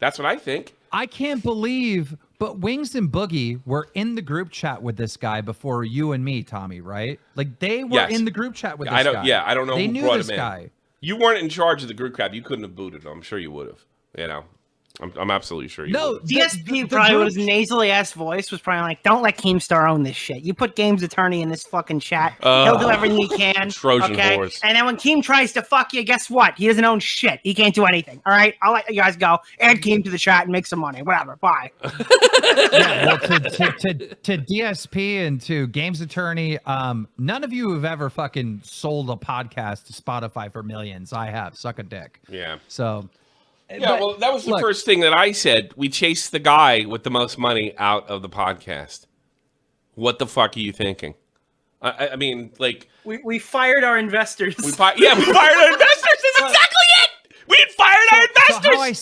That's what I think. I can't believe, but Wings and Boogie were in the group chat with this guy before you and me, Tommy, right? Like they were in the group chat with this guy. Yeah, I don't know they who knew brought this him guy. in. You weren't in charge of the group chat. You couldn't have booted him. I'm sure you would have. You know. I'm absolutely sure you would. DSP probably with his nasally ass voice was probably like, "Don't let Keemstar own this shit. You put Games Attorney in this fucking chat. He'll do everything he can." Trojan horse. And then when Keem tries to fuck you, guess what? He doesn't own shit. He can't do anything. All right, I'll let you guys go. Add Keem to the chat and make some money. Whatever. Bye. Yeah, well, to DSP and to Games Attorney, none of you have ever fucking sold a podcast to Spotify for millions. I have. Suck a dick. Yeah. So. Yeah, well, that was the first thing that I said. We chased the guy with the most money out of the podcast. What the fuck are you thinking? I mean, like... We fired our investors. We fired our investors! That's exactly it! We had fired our investors! So how I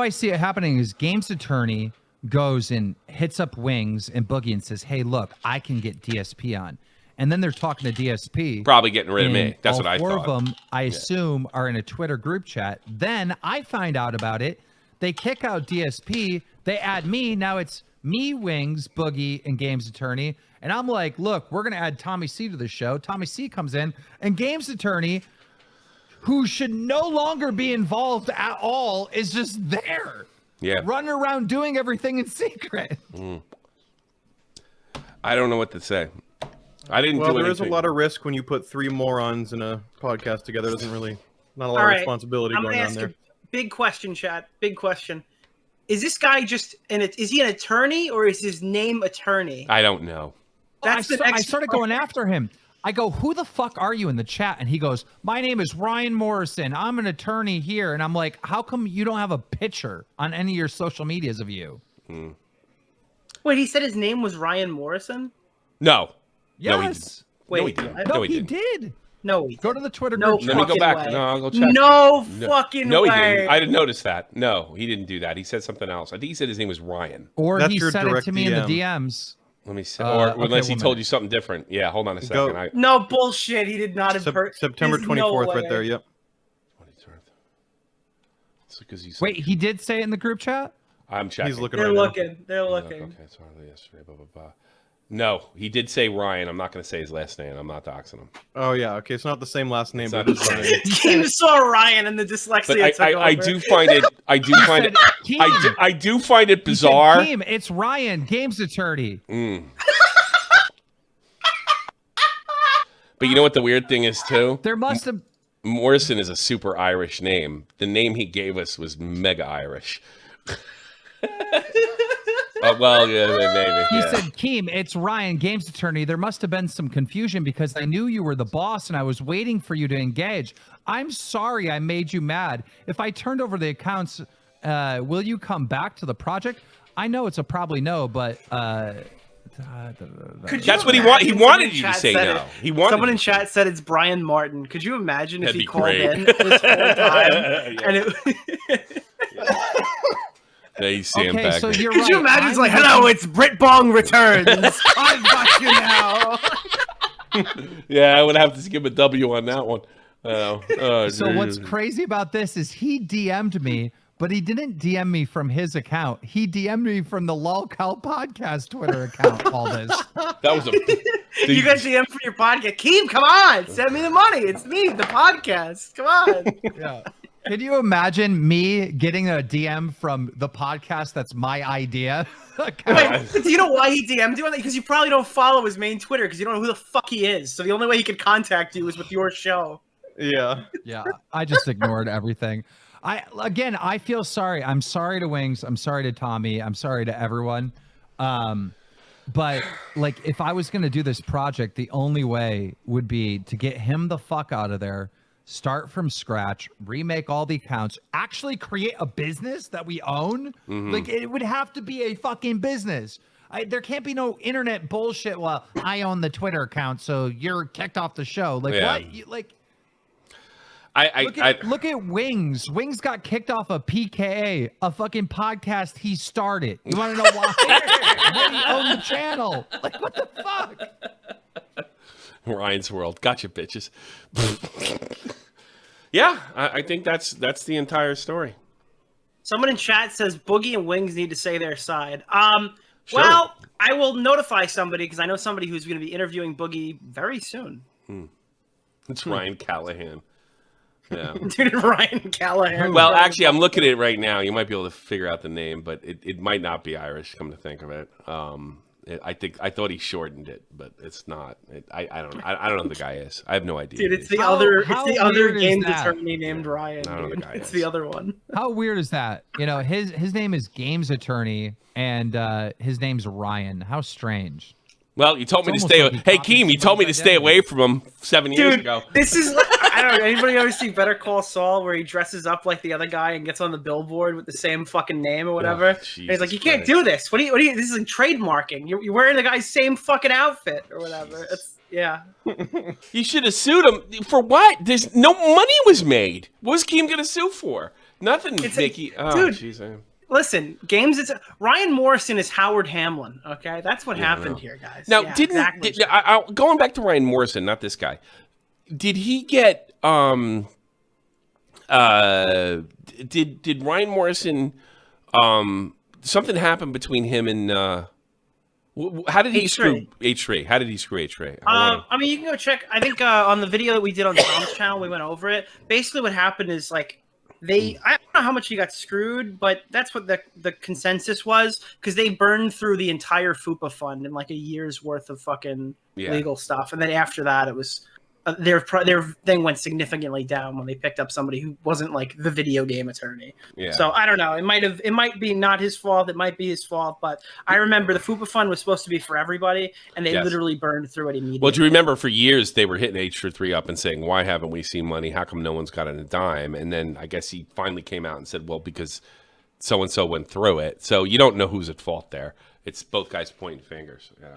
see it happening is Games Attorney goes and hits up Wings and Boogie and says, "Hey, look, I can get DSP on." And then they're talking to DSP. Probably getting rid of me. That's what I thought. All four of them, I assume, are in a Twitter group chat. Then I find out about it. They kick out DSP. They add me. Now it's me, Wings, Boogie, and Games Attorney. And I'm like, look, we're going to add Tommy C to the show. Tommy C comes in. And Games Attorney, who should no longer be involved at all, is just there. Yeah. Running around doing everything in secret. I don't know what to say. I didn't do anything. anything. There is a lot of risk when you put three morons in a podcast together. Doesn't really, not a lot of responsibility going on there. Big question, chat. Big question. Is this guy just is he an attorney or is his name Attorney? I don't know. I started going after him. I go, "Who the fuck are you in the chat?" And he goes, "My name is Ryan Morrison. I'm an attorney here." And I'm like, "How come you don't have a picture on any of your social medias of you?" Wait, he said his name was Ryan Morrison? No. Yes. No, he didn't. No, he didn't. No, he Go to the Twitter no group. Let me go back. way. No, I'll go check. No fucking no, way. he didn't. I didn't notice that. No, he didn't do that. He said something else. I think he said his name was Ryan. Or That's he your said it direct to me in the DM. DMs. Let me see. Or unless he told you something different. Yeah, hold on a second. No bullshit. He did not have September 24th, right there. Yep. Wait, he did say it in the group chat? I'm checking. He's looking. They're right looking. They're looking. Okay, it's hardly yesterday. Blah blah blah. No, he did say Ryan. I'm not going to say his last name. I'm not doxing him. Oh yeah, okay. It's not the same last name, but It's not it's You saw Ryan and the dyslexia. But I do find it. I do find it. I do find it bizarre. Team, it's Ryan, Games Attorney. But you know what the weird thing is too? There must have. Morrison is a super Irish name. The name he gave us was mega Irish. Well, yeah, maybe. He said, "Keem, it's Ryan, Games Attorney. There must have been some confusion because I knew you were the boss and I was waiting for you to engage. I'm sorry I made you mad. If I turned over the accounts, will you come back to the project? I know it's a probably no, but that's what he wanted. He wanted you to say no. He wanted. Someone in chat said it's Brian Martin. Could you imagine if he called great. in this whole time and it? They okay, so you're Could right. you imagine? It's like, "Hello, it's Brit Bong returns. I've got you now." Yeah, I would have to skip a W on that one. So what's crazy about this is he DM'd me, but he didn't DM me from his account. He DM'd me from the LOLCOW podcast Twitter account. All this. That was a. You got DM for your podcast. Keem, come on, send me the money. It's me, the podcast. Come on. Yeah. Can you imagine me getting a DM from the podcast that's my idea? Wait, do you know why he DM'd you? Because you probably don't follow his main Twitter because you don't know who the fuck he is. So the only way he could contact you is with your show. Yeah. Yeah. I just ignored everything. I feel sorry. I'm sorry to Wings. I'm sorry to Tommy. I'm sorry to everyone. But like, if I was going to do this project, the only way would be to get him the fuck out of there, start from scratch, remake all the accounts, actually create a business that we own. Like, it would have to be a fucking business. There can't be no internet bullshit. Well, I own the Twitter account, so you're kicked off the show. Like, what? Look at Wings. Wings got kicked off of PKA, a fucking podcast he started. You want to know why? When he owned the channel. Like, what the fuck? Ryan's World. Gotcha, bitches. Yeah, I think that's the entire story. Someone in chat says Boogie and Wings need to say their side. Sure. Well, I will notify somebody because I know somebody who's going to be interviewing Boogie very soon. It's Ryan Callahan. Yeah. Dude, Ryan Callahan. Well, actually, I'm looking at it right now. You might be able to figure out the name, but it might not be Irish, come to think of it. I thought he shortened it, but it's not. I don't know who the guy is. I have no idea. Dude, it's the other games attorney named Ryan. I don't know who the guy It's is. the other one. How weird is that? You know, his name is Games Attorney, and his name's Ryan. How strange. Well, you told me to stay. Hey, Keem, you told me to stay away from him 7 years ago. This is like, I don't know. Anybody ever see Better Call Saul where he dresses up like the other guy and gets on the billboard with the same fucking name or whatever? And he's like, you can't do this. What do you? This is like trademarking. You're wearing the guy's same fucking outfit or whatever. Yeah. You should have sued him for what? There's no money was made. What was Keem gonna sue for? Nothing, Mickey. Oh, dude. jeez. Listen, Ryan Morrison is Howard Hamlin. Okay, that's what happened here, guys. Now, Yeah, going back to Ryan Morrison, not this guy. Did he get did Ryan Morrison something happened between him and how did he screw H3? How did he screw H3? I mean, you can go check. I think on the video that we did on Tom's channel, we went over it. Basically, what happened is like. I don't know how much he got screwed, but that's what the consensus was because they burned through the entire FUPA fund in like a year's worth of fucking legal stuff, and then after that, it was their thing went significantly down when they picked up somebody who wasn't like the video game attorney. Yeah. So I don't know. It might be not his fault. It might be his fault, but I remember the FUPA fund was supposed to be for everybody, and they literally burned through it immediately. Well, do you remember for years they were hitting H3 up and saying, "Why haven't we seen money? How come no one's gotten a dime?" And then I guess he finally came out and said, "Well, because so and so went through it." So you don't know who's at fault there. It's both guys pointing fingers. Yeah.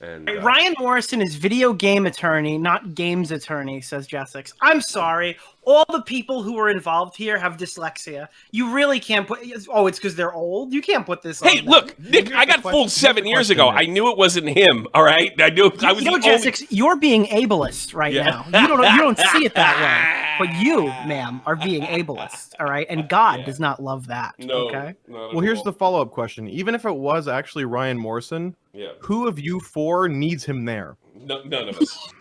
And Ryan Morrison is video game attorney, not games attorney, says Jessix. I'm sorry. All the people who are involved here have dyslexia. You really can't put... Oh, it's because they're old? You can't put this on them. Look, Nick, I got fooled 7 years ago. I knew it wasn't him, all right? I knew I was Jessix, you're being ableist right now. You don't see it that way. But you, ma'am, are being ableist, all right? And God does not love that, okay? Well, here's the follow-up question. Even if it was actually Ryan Morrison, who of you four needs him there? None of us.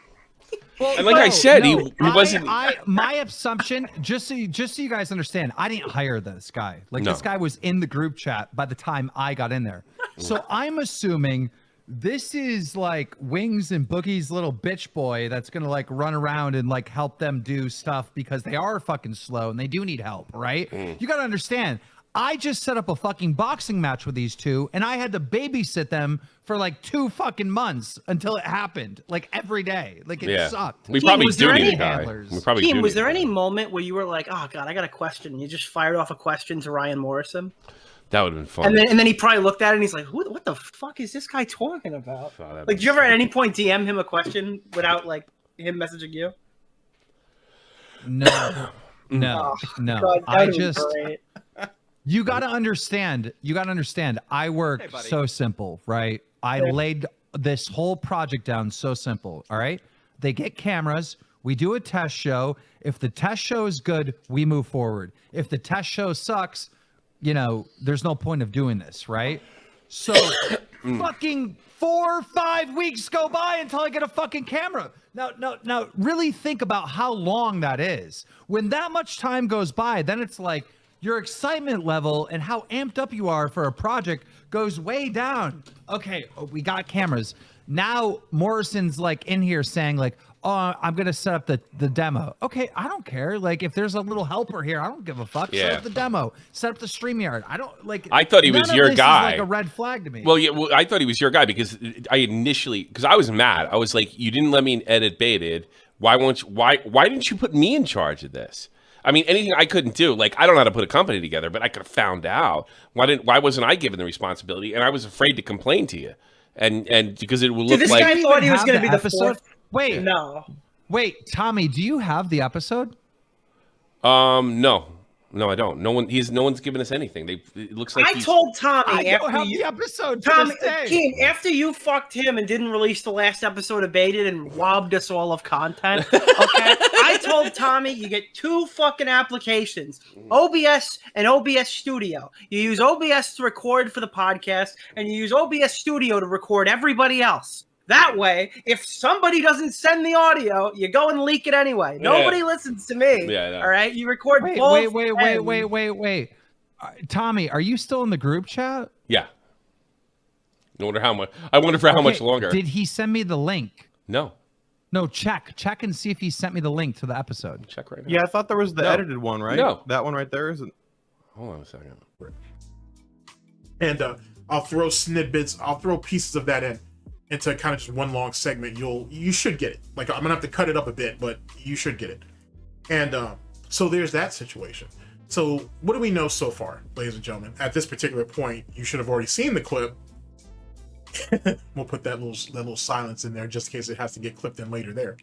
Well, and like I said, he wasn't. My assumption, just so you guys understand, I didn't hire this guy. Like this guy was in the group chat by the time I got in there. So I'm assuming this is like Wings and Boogie's little bitch boy that's gonna like run around and like help them do stuff because they are fucking slow and they do need help, right? You gotta understand. I just set up a fucking boxing match with these two, and I had to babysit them for like 2 fucking months until it happened, like every day. Like it sucked. We probably do need a guy. Was there any moment where you were like, "Oh God, I got a question"? You just fired off a question to Ryan Morrison. That would have been fun. And then he probably looked at it and he's like, "What the fuck is this guy talking about?" Like, did you ever at any point DM him a question without like him messaging you? No. God, I just. You got to understand. I work so simple, right? I laid this whole project down so simple. All right. They get cameras. We do a test show. If the test show is good, we move forward. If the test show sucks, you know, there's no point of doing this, right? So fucking 4 or 5 weeks go by until I get a fucking camera. Now, really think about how long that is. When that much time goes by, then it's like your excitement level and how amped up you are for a project goes way down. Okay, we got cameras. Now Morrison's like in here saying like, oh, I'm going to set up the demo. Okay, I don't care. Like, if there's a little helper here, I don't give a fuck. Yeah. Set up the demo. Set up the StreamYard. I don't like. I thought he was your guy. Like a red flag to me. Well, yeah, I thought he was your guy because because I was mad. I was like, you didn't let me edit baited. Why didn't you put me in charge of this? I mean, anything I couldn't do. Like, I don't know how to put a company together, but I could have found out. Why wasn't I given the responsibility? And I was afraid to complain to you. And because it will look this like guy thought he was going to be the episode. fourth. Wait, wait, Tommy, do you have the episode? No, I don't. No one's given us anything. It looks like I told Tommy I don't have the episode. Tommy, to this day. Keem, after you fucked him and didn't release the last episode of Baited and robbed us all of content, okay? I told Tommy you get 2 fucking applications, OBS and OBS Studio. You use OBS to record for the podcast, and you use OBS Studio to record everybody else. That way, if somebody doesn't send the audio, you go and leak it anyway. Nobody listens to me. Yeah, I know. All right, you record both. Wait. Tommy, are you still in the group chat? Yeah. I wonder how much. I wonder for how much longer. Did he send me the link? No. No, check and see if he sent me the link to the episode. Check right now. Yeah, I thought there was the edited one, right? No. That one right there isn't. Hold on a second. And I'll throw snippets. I'll throw pieces of that into kind of just one long segment. You should get it. Like, I'm gonna have to cut it up a bit, but you should get it. And so there's that situation. So what do we know so far, ladies and gentlemen? At this particular point, you should have already seen the clip. We'll put that little silence in there just in case it has to get clipped in later there.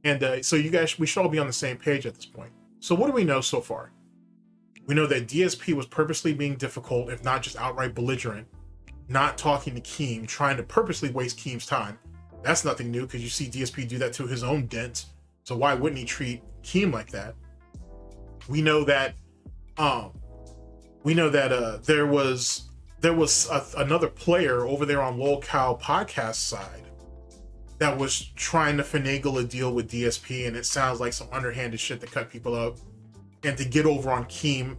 And so you guys, we should all be on the same page at this point. So what do we know so far? We know that DSP was purposely being difficult, if not just outright belligerent, not talking to Keem, trying to purposely waste Keem's time. That's nothing new because you see DSP do that to his own dent. So why wouldn't he treat Keem like that? We know that there was another player over there on LOLCOW podcast side that was trying to finagle a deal with DSP, and it sounds like some underhanded shit to cut people up and to get over on Keem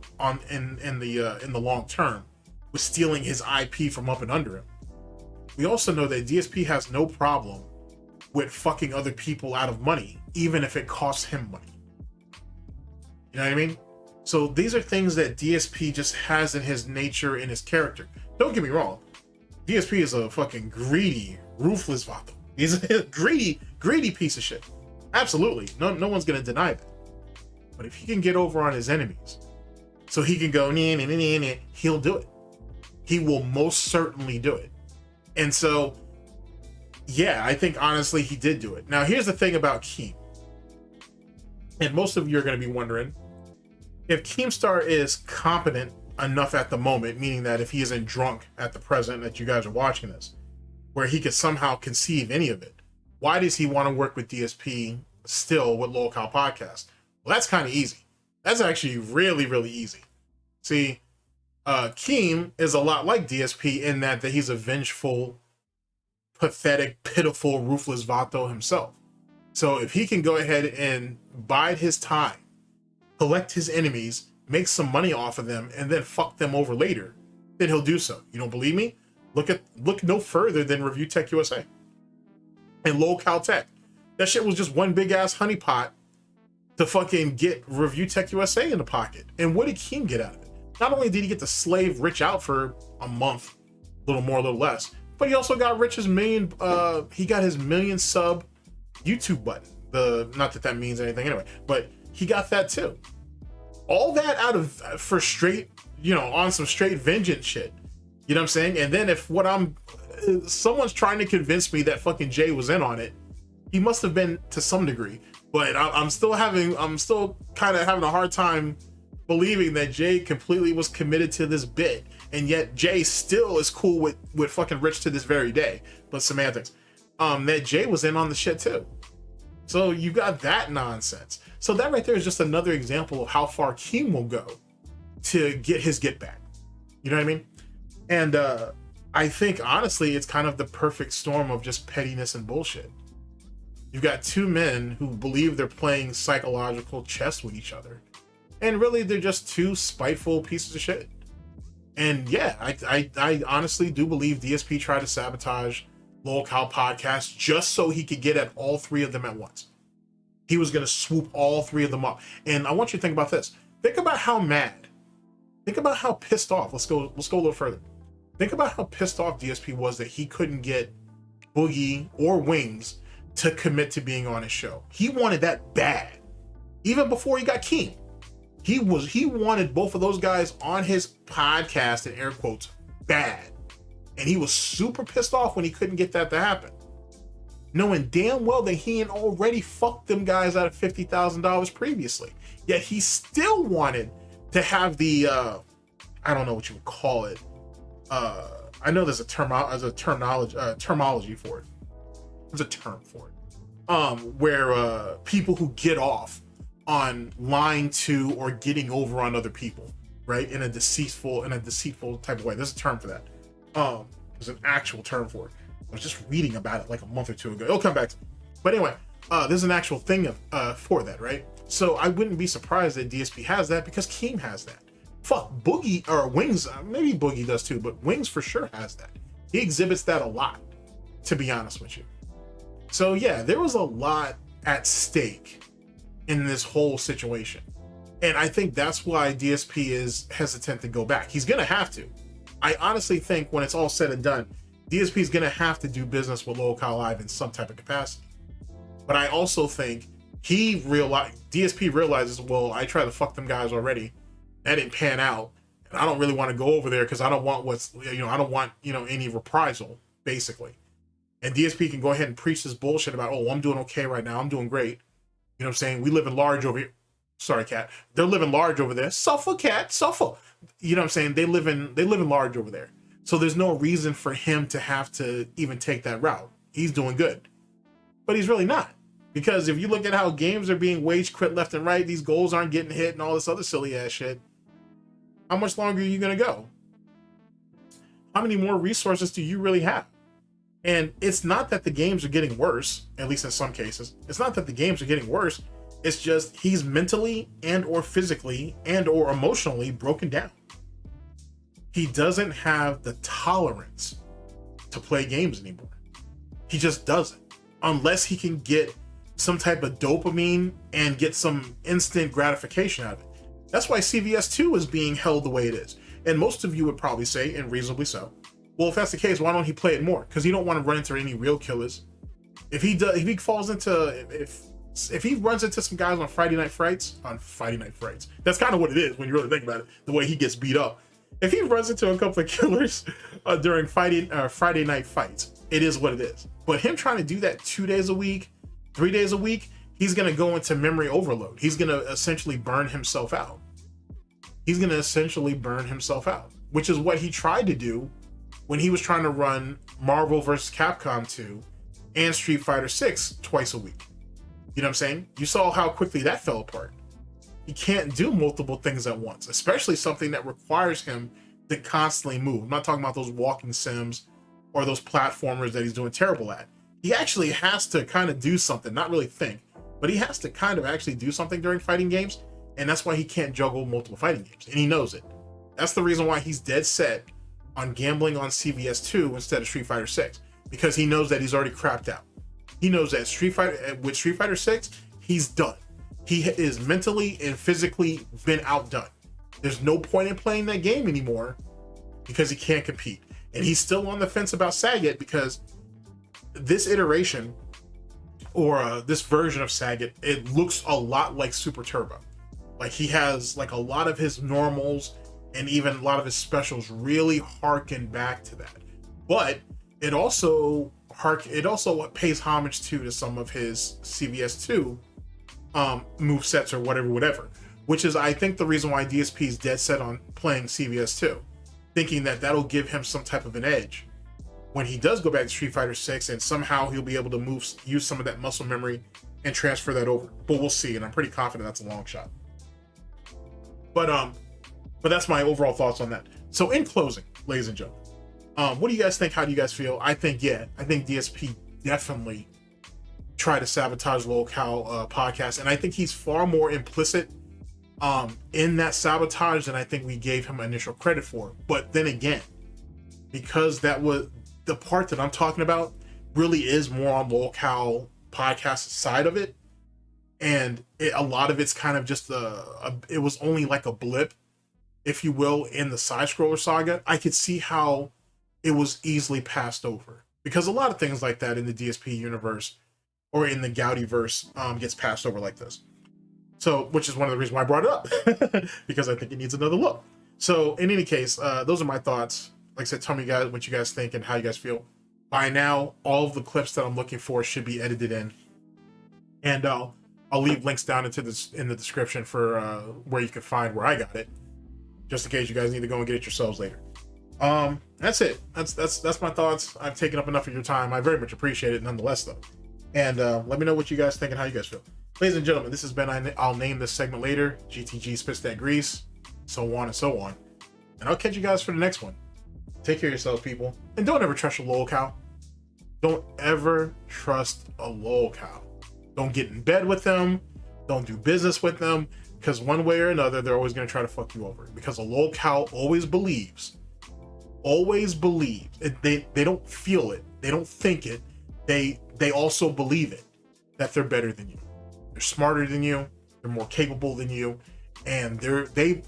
in the long term, was stealing his IP from up and under him. We also know that DSP has no problem with fucking other people out of money, even if it costs him money. You know what I mean? So these are things that DSP just has in his nature, in his character. Don't get me wrong. DSP is a fucking greedy, ruthless vato. He's a greedy piece of shit. Absolutely. No one's gonna deny that. But if he can get over on his enemies, so he can go, he'll do it. He will most certainly do it. And so, yeah, I think honestly he did do it. Now, here's the thing about Keem. And most of you are going to be wondering, if Keemstar is competent enough at the moment, meaning that if he isn't drunk at the present that you guys are watching this, where he could somehow conceive any of it, why does he want to work with DSP still with LOLCOW Podcast? Well, that's kind of easy. That's actually really, really easy. See, Keem is a lot like DSP in that he's a vengeful, pathetic, pitiful, ruthless vato himself. So if he can go ahead and bide his time, collect his enemies, make some money off of them, and then fuck them over later, then he'll do so. You don't believe me? Look no further than Review Tech USA and LOLCOW Tech. That shit was just one big ass honeypot to fucking get Review Tech USA in the pocket. And what did Keem get out of it? Not only did he get to slave Rich out for a month, a little more, a little less, but he also got Rich's he got his million sub YouTube button. Not that means anything anyway, but he got that too. All that for straight, on some straight vengeance shit. You know what I'm saying? And then if someone's trying to convince me that fucking Jay was in on it, he must have been to some degree. But I'm still kind of having a hard time believing that Jay completely was committed to this bit and yet Jay still is cool with fucking Rich to this very day. But semantics. That Jay was in on the shit too. So you got that nonsense. So that right there is just another example of how far Keem will go to get his get back. You know what I mean? And I think honestly, it's kind of the perfect storm of just pettiness and bullshit. You've got two men who believe they're playing psychological chess with each other. And really, they're just two spiteful pieces of shit. And yeah, I honestly do believe DSP tried to sabotage LOLCOW podcast just so he could get at all three of them at once. He was going to swoop all three of them up. And I want you to think about this. Think about how mad. Think about how pissed off. Let's go a little further. Think about how pissed off DSP was that he couldn't get Boogie or Wings to commit to being on his show. He wanted that bad. Even before he got Keem. He wanted both of those guys on his podcast, in air quotes, bad. And he was super pissed off when he couldn't get that to happen. Knowing damn well that he had already fucked them guys out of $50,000 previously. Yet he still wanted to have the, I don't know what you would call it. I know there's a terminology for it. There's a term for it. Where people who get off on lying to or getting over on other people, right? In a deceitful type of way. There's a term for that. There's an actual term for it. I was just reading about it like a month or two ago. It'll come back to me. But anyway, there's an actual thing for that, right? So I wouldn't be surprised that DSP has that because Keem has that. Fuck, Boogie or Wings, maybe Boogie does too, but Wings for sure has that. He exhibits that a lot, to be honest with you. So yeah, there was a lot at stake in this whole situation. And I think that's why DSP is hesitant to go back. He's gonna have to. I honestly think when it's all said and done, DSP is gonna have to do business with LOLCOW Live in some type of capacity. But I also think DSP realizes, well, I tried to fuck them guys already. That didn't pan out. And I don't really want to go over there because I don't want any reprisal, basically. And DSP can go ahead and preach this bullshit about, oh, I'm doing okay right now. I'm doing great. You know what I'm saying? We live in large over here. Sorry, Cat. They're living large over there. Suffer, Cat. Suffer. You know what I'm saying? They live in large over there. So there's no reason for him to have to even take that route. He's doing good. But he's really not. Because if you look at how games are being wage quit left and right, these goals aren't getting hit and all this other silly ass shit. How much longer are you going to go? How many more resources do you really have? And it's not that the games are getting worse, at least in some cases. It's not that the games are getting worse. It's just he's mentally and or physically and or emotionally broken down. He doesn't have the tolerance to play games anymore. He just doesn't. Unless he can get some type of dopamine and get some instant gratification out of it. That's why CVS2 is being held the way it is. And most of you would probably say, and reasonably so, well, if that's the case, why don't he play it more? Because he don't want to run into any real killers. If he runs into some guys on Friday Night Frights, that's kind of what it is when you really think about it, the way he gets beat up. If he runs into a couple of killers during Friday Night Fights, it is what it is. But him trying to do that 2 days a week, 3 days a week, he's going to go into memory overload. He's going to essentially burn himself out. Which is what he tried to do when he was trying to run Marvel vs. Capcom 2 and Street Fighter 6 twice a week. You know what I'm saying? You saw how quickly that fell apart. He can't do multiple things at once, especially something that requires him to constantly move. I'm not talking about those walking sims or those platformers that he's doing terrible at. He actually has to kind of do something, not really think, but he has to kind of actually do something during fighting games, and that's why he can't juggle multiple fighting games, and he knows it. That's the reason why he's dead set on gambling on CVS2 instead of Street Fighter 6, because he knows that he's already crapped out. He knows that with Street Fighter 6, he's done. He is mentally and physically been outdone. There's no point in playing that game anymore because he can't compete. And he's still on the fence about Sagat because this iteration or this version of Sagat, it looks a lot like Super Turbo. Like he has like a lot of his normals and even a lot of his specials really harken back to that. But it also pays homage to some of his CVS2 move sets or whatever, which is I think the reason why DSP is dead set on playing CVS2. thinking that that'll give him some type of an edge when he does go back to Street Fighter 6, and somehow he'll be able to use some of that muscle memory and transfer that over. But we'll see, and I'm pretty confident that's a long shot. But that's my overall thoughts on that. So in closing, ladies and gentlemen, what do you guys think? How do you guys feel? I think DSP definitely tried to sabotage LOLCOW podcast, and I think he's far more implicit in that sabotage than I think we gave him initial credit for. But then again, because that was the part that I'm talking about, really is more on LOLCOW podcast side of it, and a lot of it's kind of just it was only like a blip, if you will, in the side scroller saga. I could see how it was easily passed over, because a lot of things like that in the DSP universe or in the Goutyverse gets passed over like this. So, which is one of the reasons why I brought it up, because I think it needs another look. So in any case, those are my thoughts. Like I said, tell me guys what you guys think and how you guys feel. By now, all of the clips that I'm looking for should be edited in, and I'll leave links down in the description for where you can find where I got it, just in case you guys need to go and get it yourselves later. That's it. That's my thoughts. I've taken up enough of your time. I very much appreciate it nonetheless, though. And let me know what you guys think and how you guys feel. Ladies and gentlemen, this has been, I'll name this segment later, GTG Spits That Grease, so on and so on. And I'll catch you guys for the next one. Take care of yourselves, people. And don't ever trust a LOLCOW. Don't ever trust a LOLCOW. Don't get in bed with them. Don't do business with them. Because one way or another, they're always going to try to fuck you over. Because a LOLCOW always believes. They don't feel it. They don't think it. They also believe it. That they're better than you. They're smarter than you. They're more capable than you. And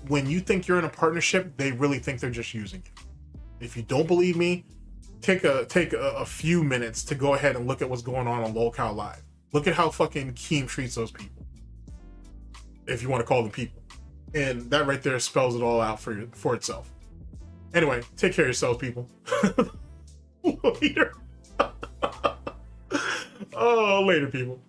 when you think you're in a partnership, they really think they're just using you. If you don't believe me, take a few minutes to go ahead and look at what's going on LOLCOW Live. Look at how fucking Keem treats those people, if you want to call them people. And that right there spells it all out for itself. Anyway, take care of yourselves, people. Later. Oh, later, people.